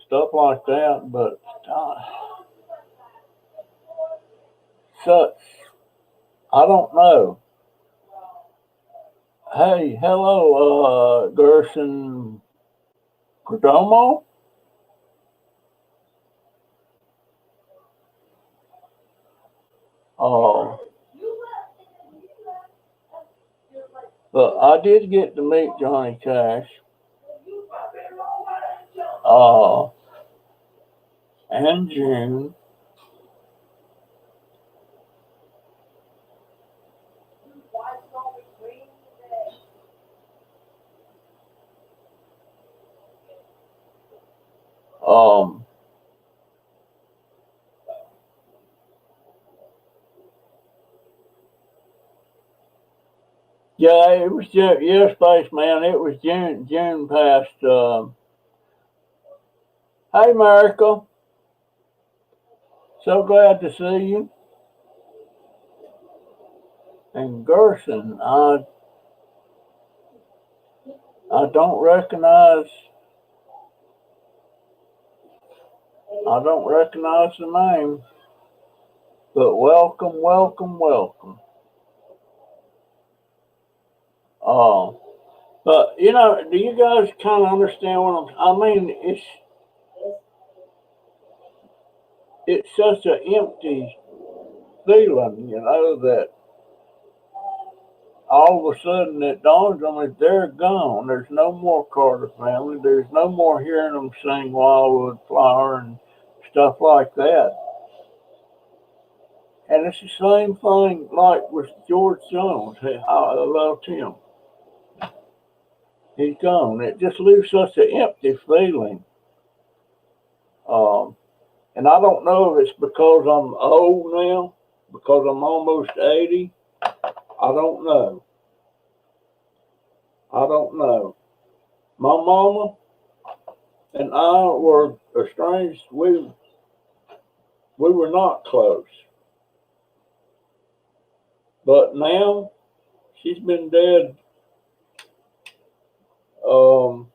stuff like that, but such, I don't know. Hey, hello, Gerson Perdomo. Uh, but I did get to meet Johnny Cash. Uh, and June. Um, yeah, it was June, yeah, Spaceman. It was June. June passed. Hey, America. So glad to see you. And Gerson, I don't recognize. I don't recognize the name. But welcome, welcome, welcome. Uh, but you know, do you guys kind of understand what I mean? It's such an empty feeling, you know, that all of a sudden it dawns on me they're gone. There's no more Carter family. There's no more hearing them sing Wildwood Flower and stuff like that. And it's the same thing like with George Jones. Hey, I loved him. He's gone. It just leaves such an empty feeling. Um, and I don't know if it's because I'm old now, because I'm almost 80. I don't know. I don't know. My mama and I were estranged. We were not close. But now she's been dead um,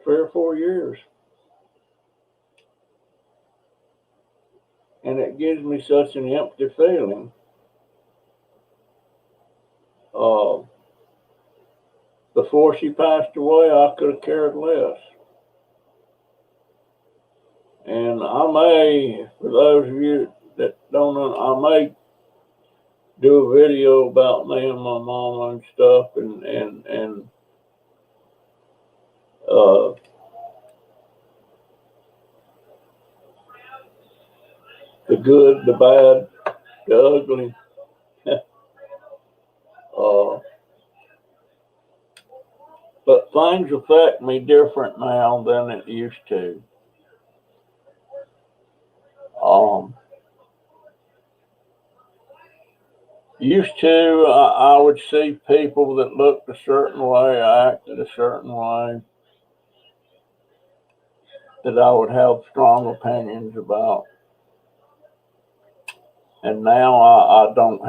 3 or 4 years. And it gives me such an empty feeling. Uh, Before she passed away, I could have cared less. And I may, for those of you that don't know, I may do a video about me and my mama and stuff, and uh, good, the bad, the ugly. But things affect me different now than it used to. Used to, I would see people that looked a certain way, acted a certain way, that I would have strong opinions about. And now I don't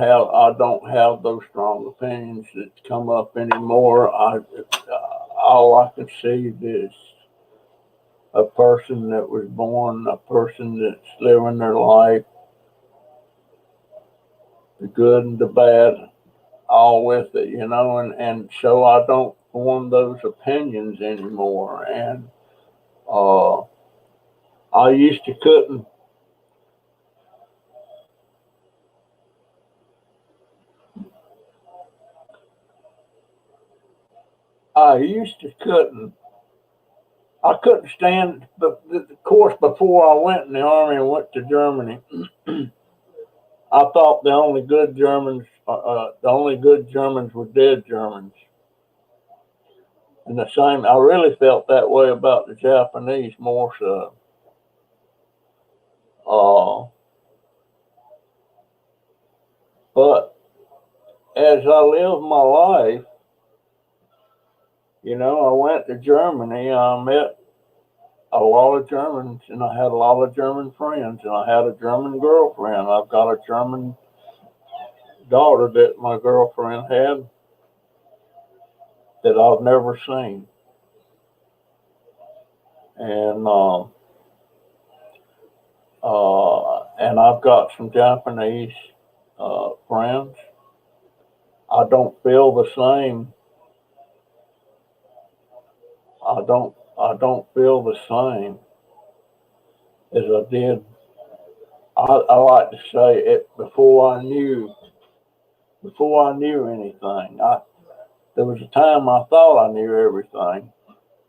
have those strong opinions that come up anymore. All I can see is a person that was born, a person that's living their life, the good and the bad, all with it, and so I don't form those opinions anymore. And I used to couldn't. I used to couldn't. I couldn't stand the course before I went in the army and went to Germany. I thought the only good Germans were dead Germans. And the same, I really felt that way about the Japanese more so. But as I lived my life, I went to Germany. I met a lot of Germans, and I had a lot of German friends, and I had a German girlfriend. I've got a German daughter that my girlfriend had that I've never seen. And I've got some Japanese friends. I don't feel the same. I don't feel the same as I did. I like to say it before I knew anything. There was a time I thought I knew everything,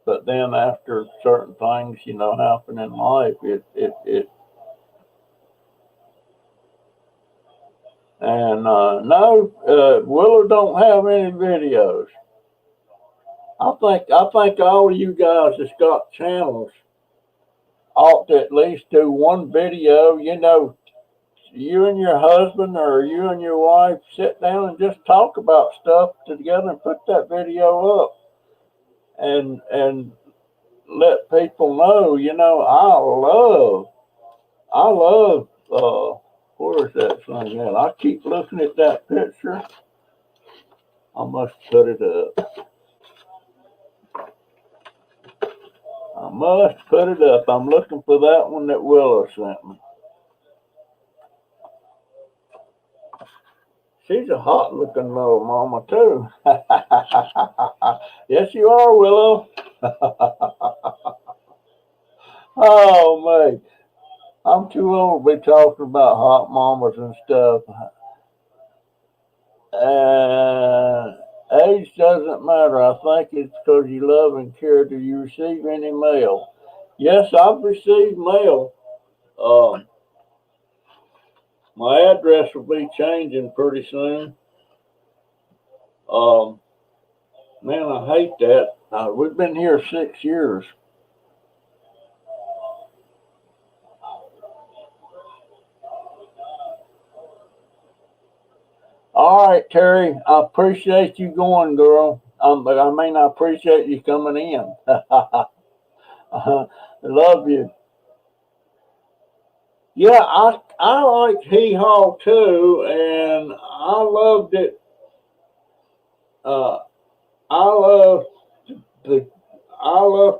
but then after certain things, happen in life, no, Willow don't have any videos. I think all of you guys that's got channels ought to at least do one video. You and your husband or you and your wife sit down and just talk about stuff together and put that video up and let people know. I love. Where is that thing at? I keep looking at that picture. I must put it up. I'm looking for that one that Willow sent me. She's a hot looking little mama too. Yes, you are, Willow. Oh, mate. I'm too old to be talking about hot mamas and stuff. Age doesn't matter. I think it's because you love and care. Do you receive any mail? Yes, I've received mail. My address will be changing pretty soon. Man, I hate that. We've been here 6 years. All right, Terry. I appreciate you going, girl. But I appreciate you coming in. I love you. Yeah, I liked Hee Haw too, and I loved it. I love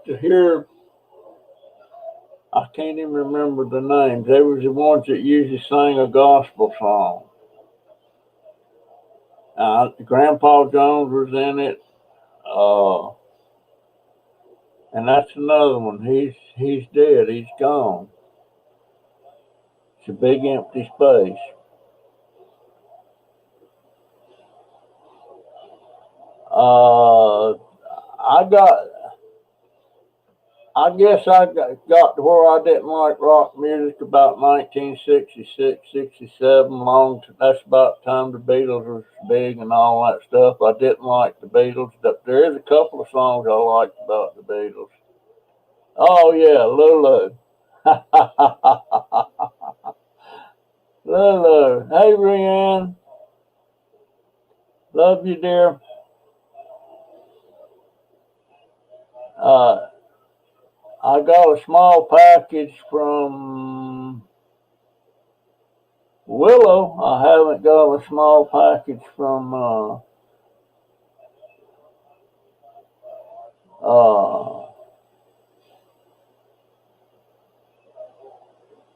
to hear. I can't even remember the names. They were the ones that usually sang a gospel song. Grandpa Jones was in it, and that's another one. He's dead. He's gone. It's a big empty space. I got I guess I got to where I didn't like rock music about 1966, 67. That's about the time the Beatles was big and all that stuff. I didn't like the Beatles. There is a couple of songs I liked about the Beatles. Oh yeah, Lulu. Lulu. Hey, Rianne. Love you, dear. Uh, I got a small package from Willow. I haven't got a small package from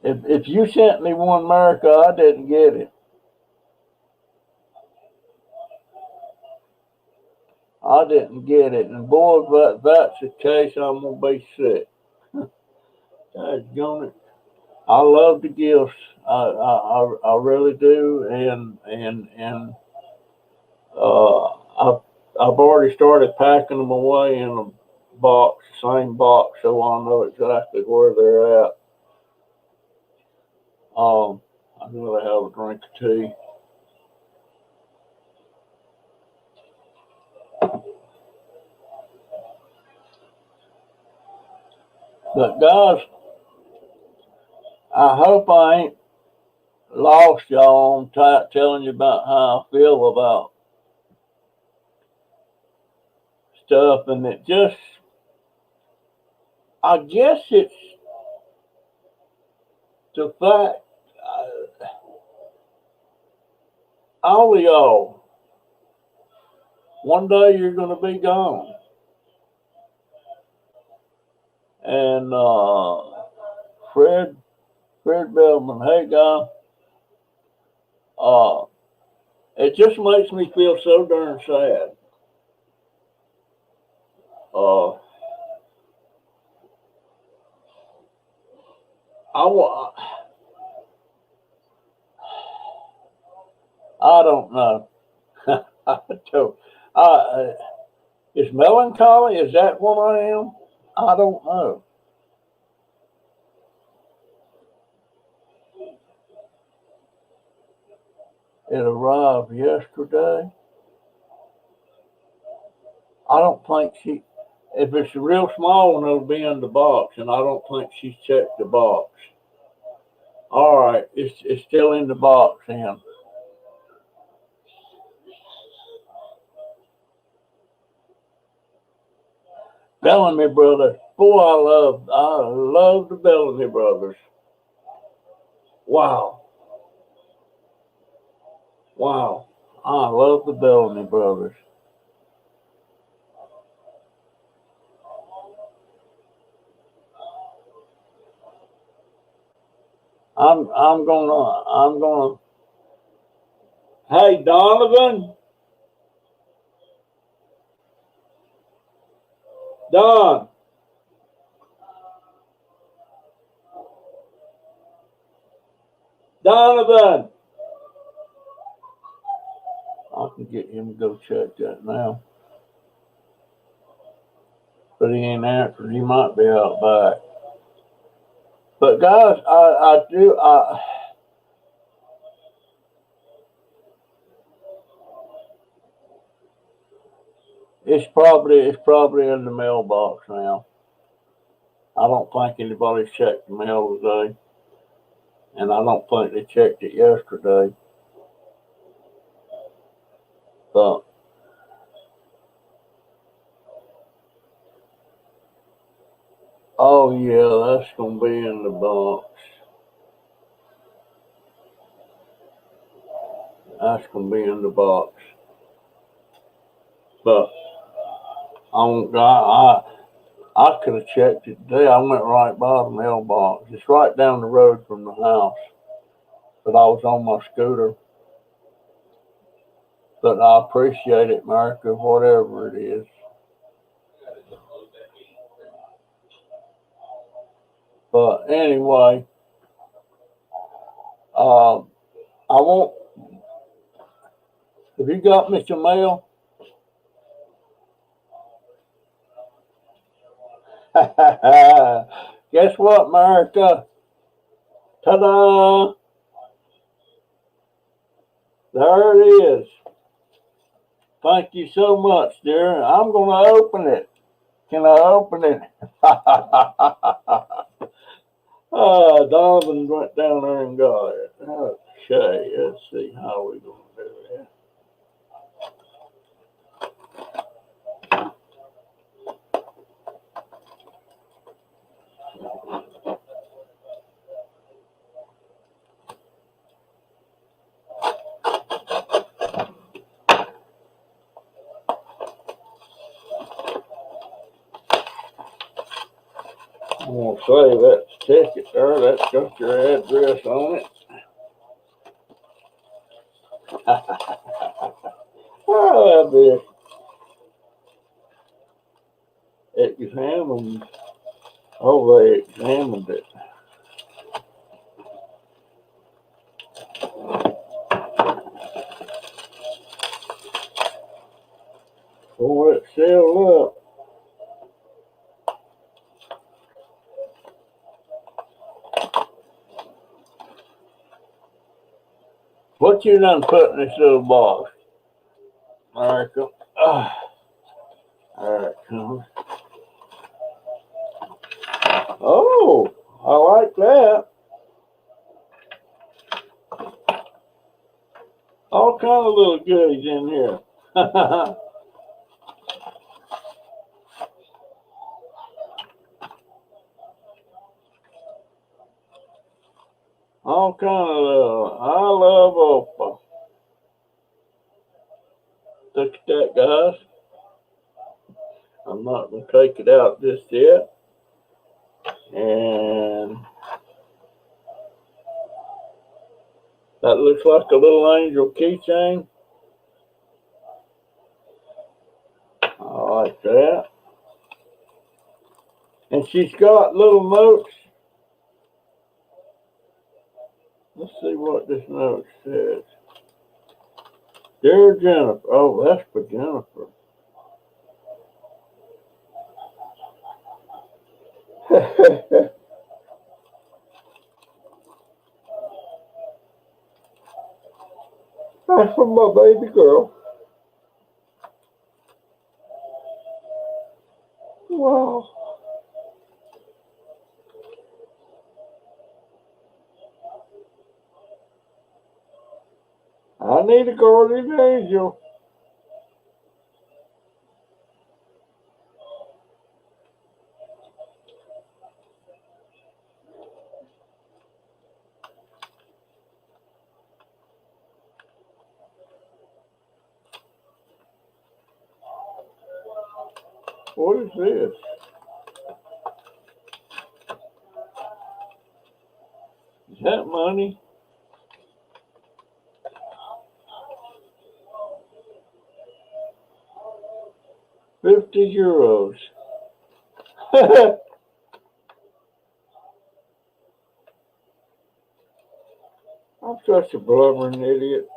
if you sent me one, America, I didn't get it. I didn't get it. And boy, if that's the case, I'm gonna be sick. Dadgummit. I love the gifts. I really do, and I've already started packing them away in a box, same box, so I know exactly where they're at. I'd rather have a drink of tea. But guys, I hope I ain't lost y'all on telling you about how I feel about stuff, and it just, I guess it's the fact, all of y'all, one day you're going to be gone. And Fred Bellman, hey guy, it just makes me feel so darn sad. Uh, I don't know. I don't. Is melancholy? Is that what I am? I don't know. It arrived yesterday. I don't think she. If it's a real small one, it'll be in the box, and I don't think she's checked the box. All right, it's still in the box, then. Bellamy Brothers. Boy, I love the Bellamy Brothers. Wow. Wow. I love the Bellamy Brothers. I'm gonna hey Donovan. Don. Donovan. I can get him to go check that now. But he ain't answering. He might be out back. But guys, it's probably in the mailbox now. I don't think anybody's checked the mail today. And I don't think they checked it yesterday. But oh yeah, that's gonna be in the box. That's gonna be in the box. But I could have checked it today. I went right by the mailbox. It's right down the road from the house. But I was on my scooter. But I appreciate it, America, whatever it is. But anyway, I won't. Have you got me some mail? Guess what, America? Ta-da! There it is. Thank you so much, dear. I'm going to open it. Can I open it? Donovan went down there and got it. Okay, let's see how we going to do this. I'm going to save that ticket there. That's got your address on it. Oh, that'd be examined. Oh, they examined it. Boy, it's sealed up. What you done put in this little box, America? There it comes. Oh, I like that. All kind of little goodies in here. All kind of little. I love Oprah. Look at that, guys. I'm not going to take it out just yet. And that looks like a little angel keychain. I like that. And she's got little notes. Let's see what this note says. Dear Jennifer. Oh, that's for Jennifer. That's for my baby girl. Wow. I need a guardian angel. What is this? Is that money? €50. I'm such a blubbering idiot.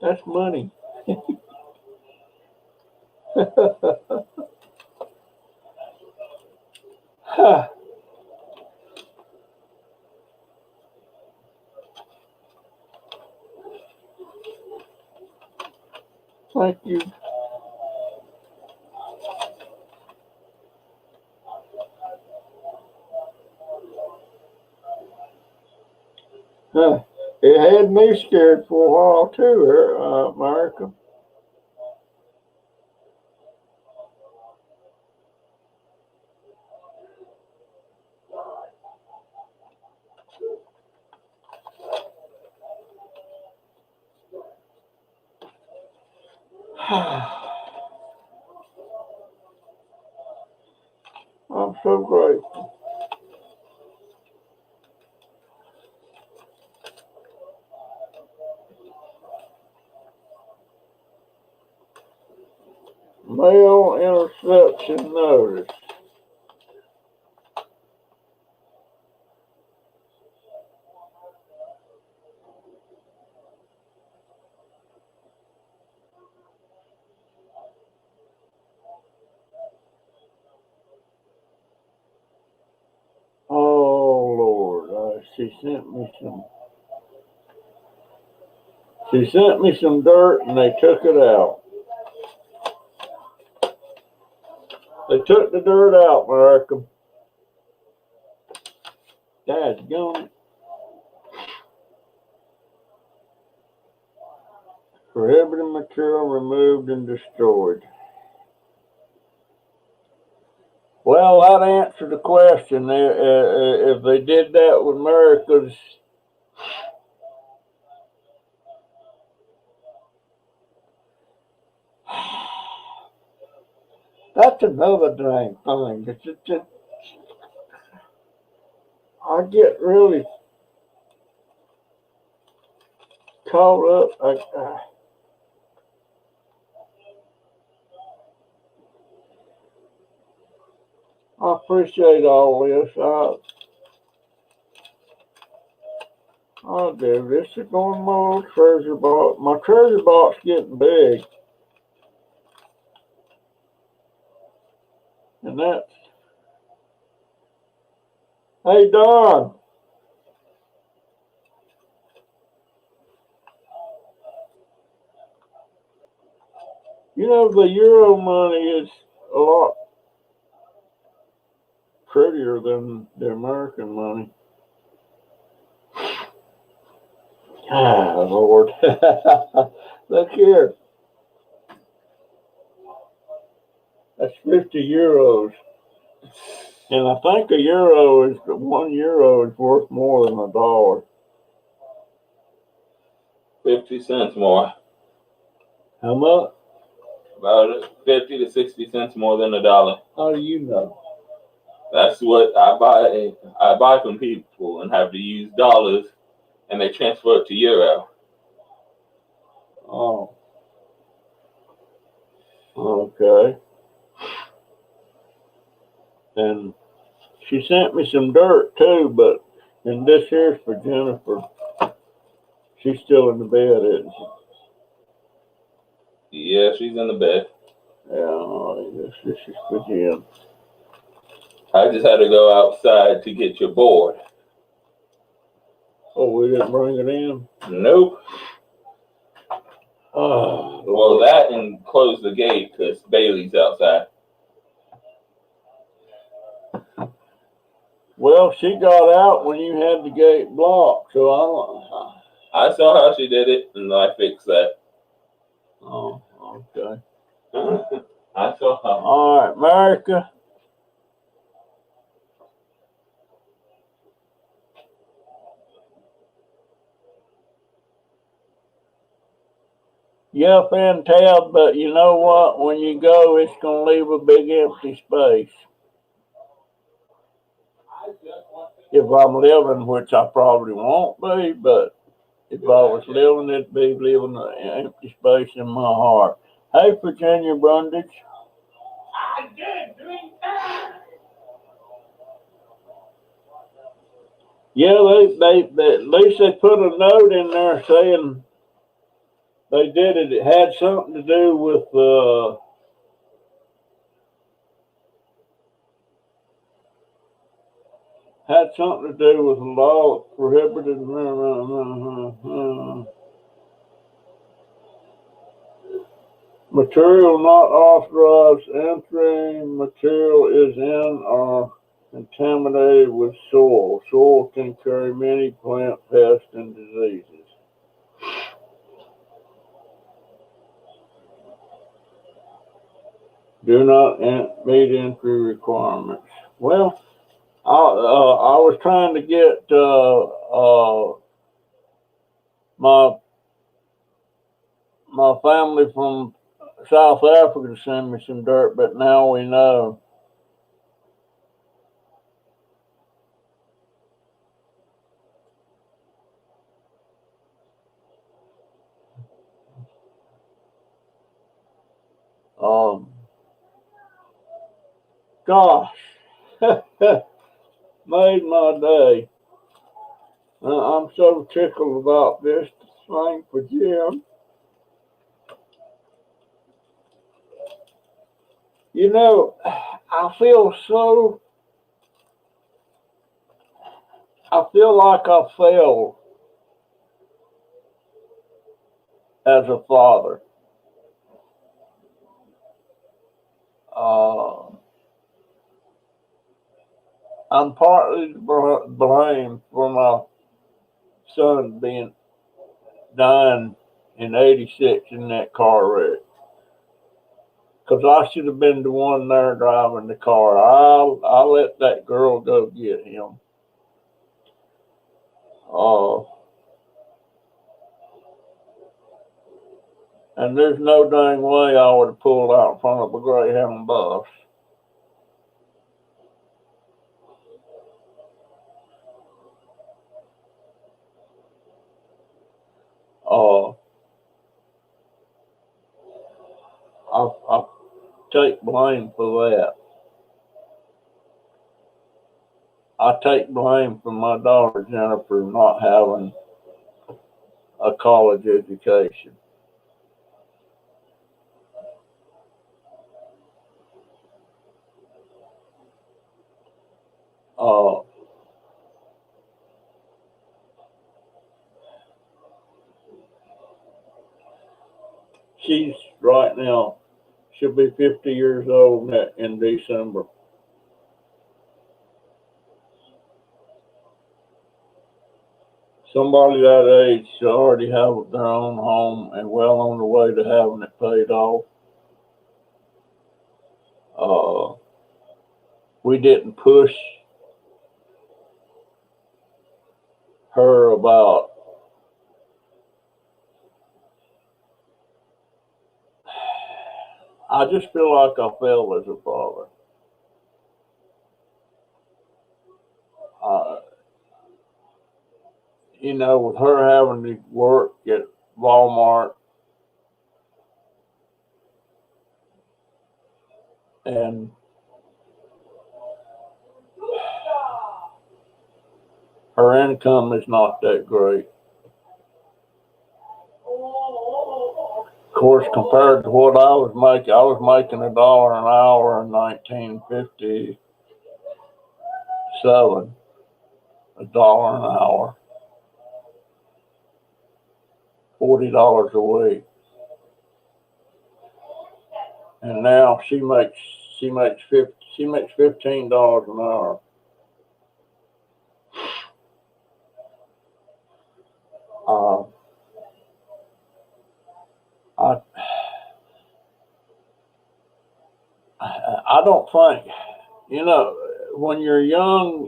That's money. Thank you. It had me scared for a while too, America. I'm so grateful. Mail interception notice. She sent me some dirt and they took it out. They took the dirt out, America. Dad's gone. Prohibited material removed and destroyed. Well, that answered the question. If they did that with America's, that's another dang thing. I get really caught up. I appreciate all this. I do. This is going in my little treasure box. My treasure box getting big. And that's, hey Don. You know, the euro money is a lot prettier than the American money. Ah, Lord. Look here. That's 50 euros. And I think €1 is worth more than $1. 50 cents more. How much? About 50 to 60 cents more than $1. How do you know? That's what I buy. I buy from people and have to use dollars, and they transfer it to euro. Oh. Okay. And she sent me some dirt too, and this here's for Jennifer. She's still in the bed, isn't she? Yeah, she's in the bed. Yeah, this is for Jen. I just had to go outside to get your board. Oh, we didn't bring it in? Nope. Oh, well, that and close the gate because Bailey's outside. Well, she got out when you had the gate blocked, so I saw how she did it, and I fixed that. Oh, okay. I saw how. All right, America. Yeah, Tab, but you know what? When you go, it's going to leave a big empty space. If I'm living, which I probably won't be, but if I was living, it'd be leaving an empty space in my heart. Hey, Virginia Brundage. I did drink that. Yeah, they at least they put a note in there saying they did it. It had something to do with the law that prohibited material not authorized entry. Material is in or contaminated with soil. Soil can carry many plant pests and diseases. Do not meet entry requirements. Well, I was trying to get my family from South Africa to send me some dirt, but now we know. Gosh, made my day. I'm so tickled about this thing for Jim. You know, I feel so I feel like I failed as a father. Uh, I'm partly to blame for my son being dying in '86 in that car wreck. Because I should have been the one there driving the car. I let that girl go get him. Uh, and there's no dang way I would have pulled out in front of a Greyhound bus. Uh, I take blame for that. I take blame for my daughter Jennifer not having a college education. Uh, she's right now, she'll be 50 years old in December. Somebody that age should already have their own home and well on the way to having it paid off. We didn't push her about I just feel like I failed as a father. Uh, with her having to work at Walmart and her income is not that great. Of course, compared to what I was making $1 an hour in 1957, $1 an hour, $40 a week, and now she makes $15 an hour. Uh, I I don't think when you're young,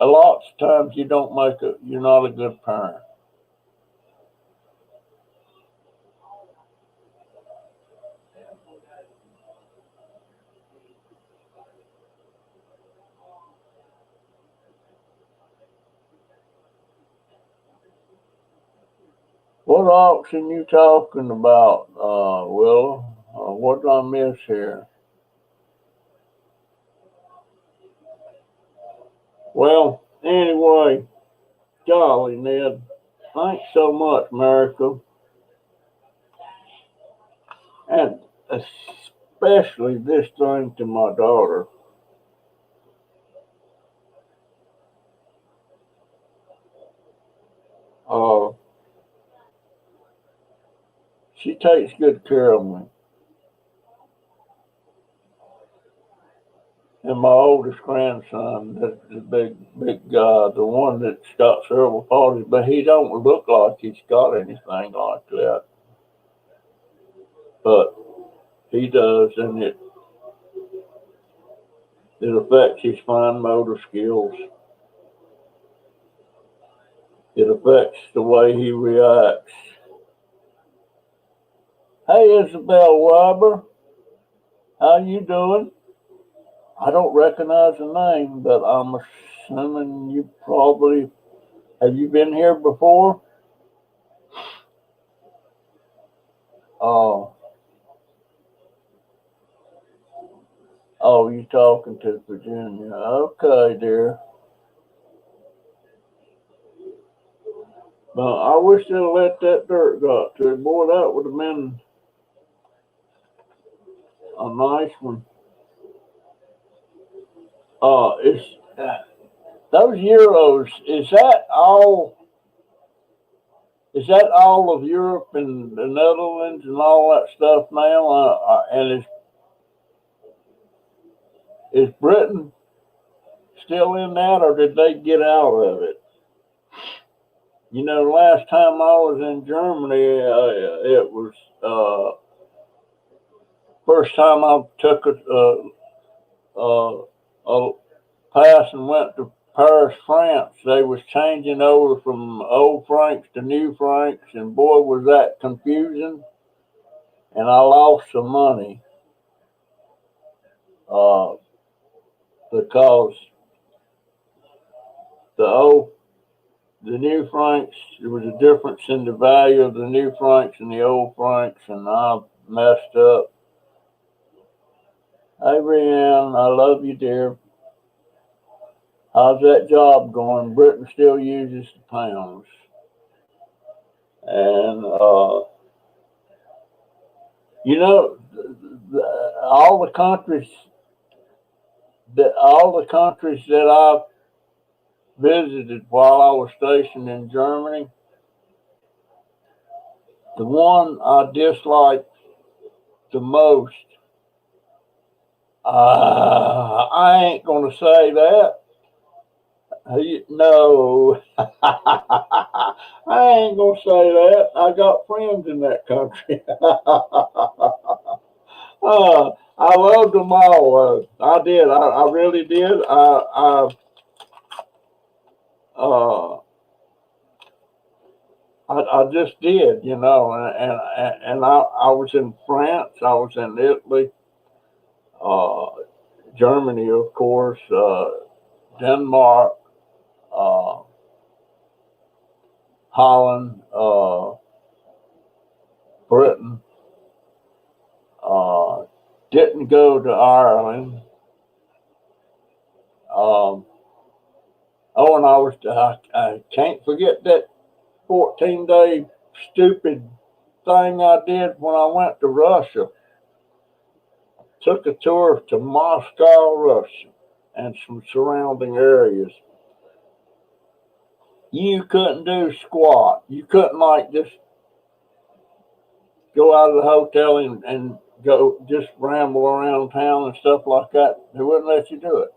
a lot of times you're not a good parent. What auction you talking about, Willa? What did I miss here? Well, anyway, golly, Ned, thanks so much, America, and especially this thing to my daughter. Uh, she takes good care of me. And my oldest grandson, the big guy, the one that's got cerebral palsy, but he don't look like he's got anything like that. But he does, and it affects his fine motor skills. It affects the way he reacts. Hey, Isabel Weber, how you doing? I don't recognize the name, but I'm assuming have you been here before? Oh, you talking to Virginia. Okay, dear. But I wish they'd let that dirt got to it. Boy, that would have been a nice one. It's those euros, is that all? Is that all of Europe and the Netherlands and all that stuff now? And is Britain still in that, or did they get out of it? You know, last time I was in Germany, it was first time I took a pass and went to Paris, France. They was changing over from old francs to new francs, and boy, was that confusing. And I lost some money because the new francs, there was a difference in the value of the new francs and the old francs, and I messed up. Hey, Brianne, I love you, dear. How's that job going? Britain still uses the pounds. And, you know, all the countries that I visited while I was stationed in Germany, the one I disliked the most, I ain't gonna say that. No, I ain't gonna say that. I got friends in that country. I loved them all. I did. I really did. I just did, you know, and I was in France, I was in Italy, Germany, of course, Denmark, Holland, Britain. Didn't go to Ireland. Oh, and I can't forget that 14-day stupid thing I did when I went to Russia. Took a tour to Moscow, Russia, and some surrounding areas. You couldn't do squat. You couldn't like just go out of the hotel and go just ramble around town and stuff like that. They wouldn't let you do it.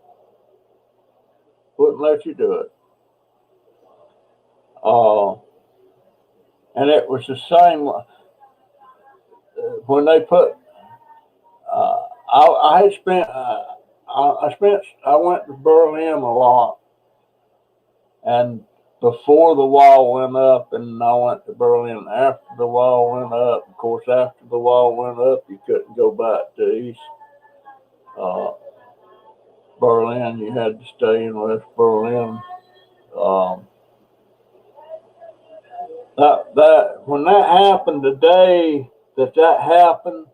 Wouldn't let you do it. And it was the same when they put. I had spent. I went to Berlin a lot, and before the wall went up, and I went to Berlin after the wall went up. Of course, after the wall went up, you couldn't go back to East Berlin. You had to stay in West Berlin. That when that happened, the day that happened,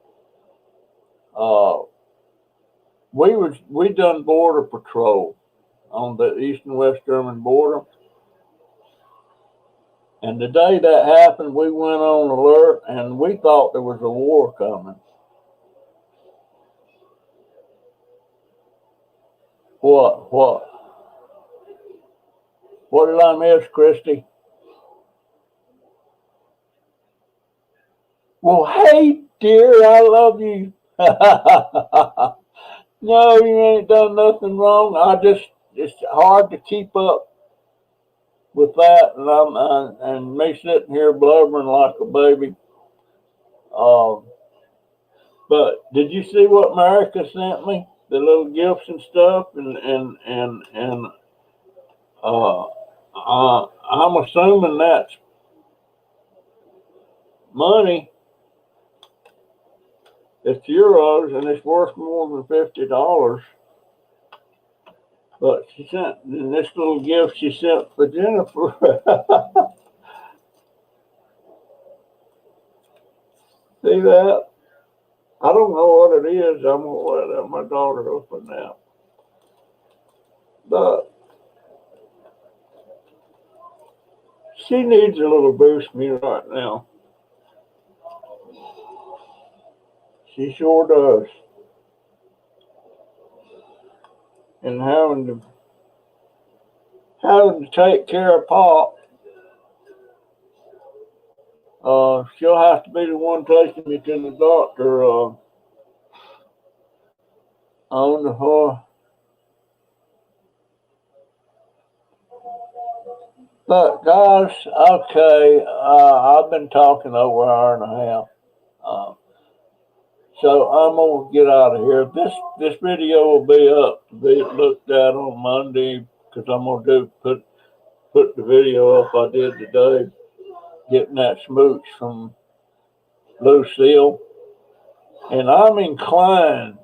we done border patrol on the East and West German border. And the day that happened, we went on alert, and we thought there was a war coming. What did I miss, Christy? Well, hey, dear, I love you. No, you ain't done nothing wrong. It's hard to keep up with that, and me sitting here blubbering like a baby. But did you see what America sent me? The little gifts and stuff, and I'm assuming that's money. It's euros, and it's worth more than $50. But she sent this little gift she sent for Jennifer. See that? I don't know what it is. I'm gonna let my daughter open that. But she needs a little boost me right now. She sure does. And having to having to take care of Pop. She'll have to be the one taking me to the doctor on the floor. But guys, okay, I've been talking over an hour and a half. So I'm gonna get out of here. This video will be up to be looked at on Monday, because I'm gonna put the video up I did today, getting that smooch from Lucille. And I'm inclined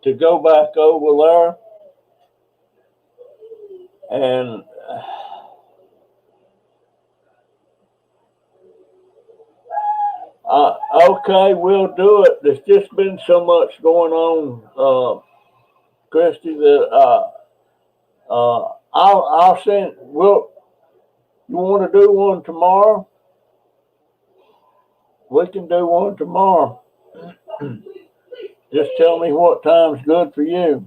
to go back over there and okay, we'll do it. There's just been so much going on, Christy, that I'll send. You want to do one tomorrow? We can do one tomorrow. Just tell me what time's good for you.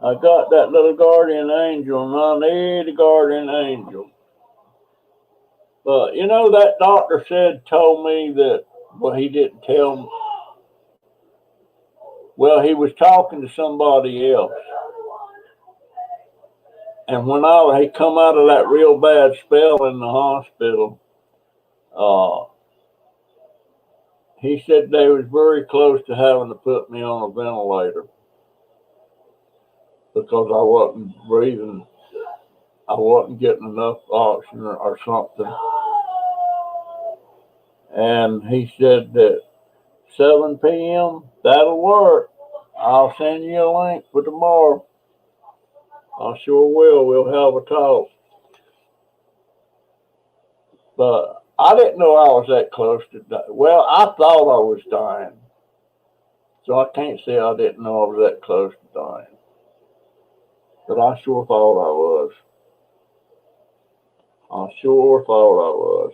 I got that little guardian angel, and I need a guardian angel. But you know, that doctor told me that, well, he didn't tell me. Well, he was talking to somebody else. And when he come out of that real bad spell in the hospital, he said they was very close to having to put me on a ventilator because I wasn't breathing. I wasn't getting enough oxygen or something. And he said that 7 p.m., that'll work. I'll send you a link for tomorrow. I sure will. We'll have a talk. But I didn't know I was that close to dying. Well, I thought I was dying. So I can't say I didn't know I was that close to dying. But I sure thought I was. I sure thought I was.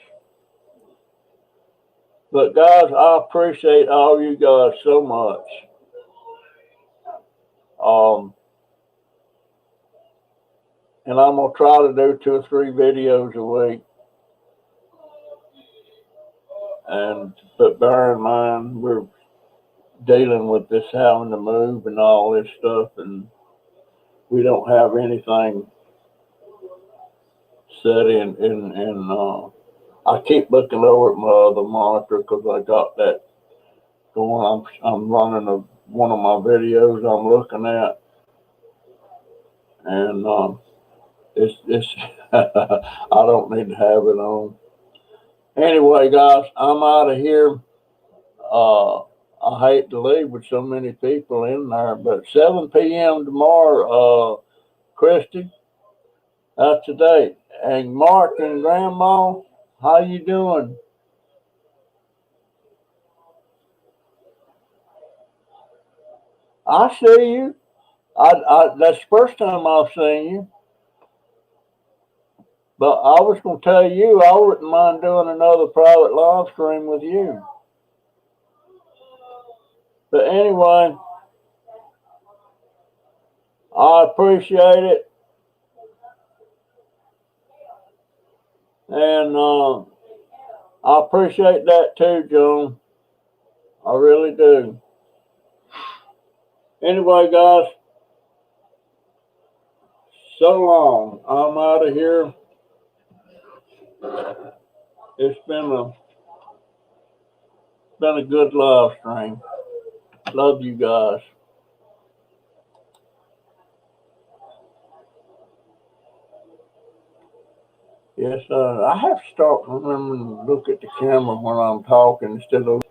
But guys, I appreciate all you guys so much. And I'm going to try to do 2 or 3 videos a week. But bear in mind, we're dealing with this having to move and all this stuff, and we don't have anything set in. I keep looking over at my other monitor because I got that going. I'm running one of my videos I'm looking at, and it's I don't need to have it on. Anyway, guys, I'm out of here. I hate to leave with so many people in there, but 7 p.m. tomorrow, Christy, that's the date. And Mark and Grandma, how you doing? I see you. That's the first time I've seen you. But I was going to tell you, I wouldn't mind doing another private live stream with you. But anyway, I appreciate it. And I appreciate that too, Joan. I really do. Anyway, guys, so long. I'm out of here. It's been a good live stream. Love you guys. Yes, I have to start remembering to look at the camera when I'm talking instead of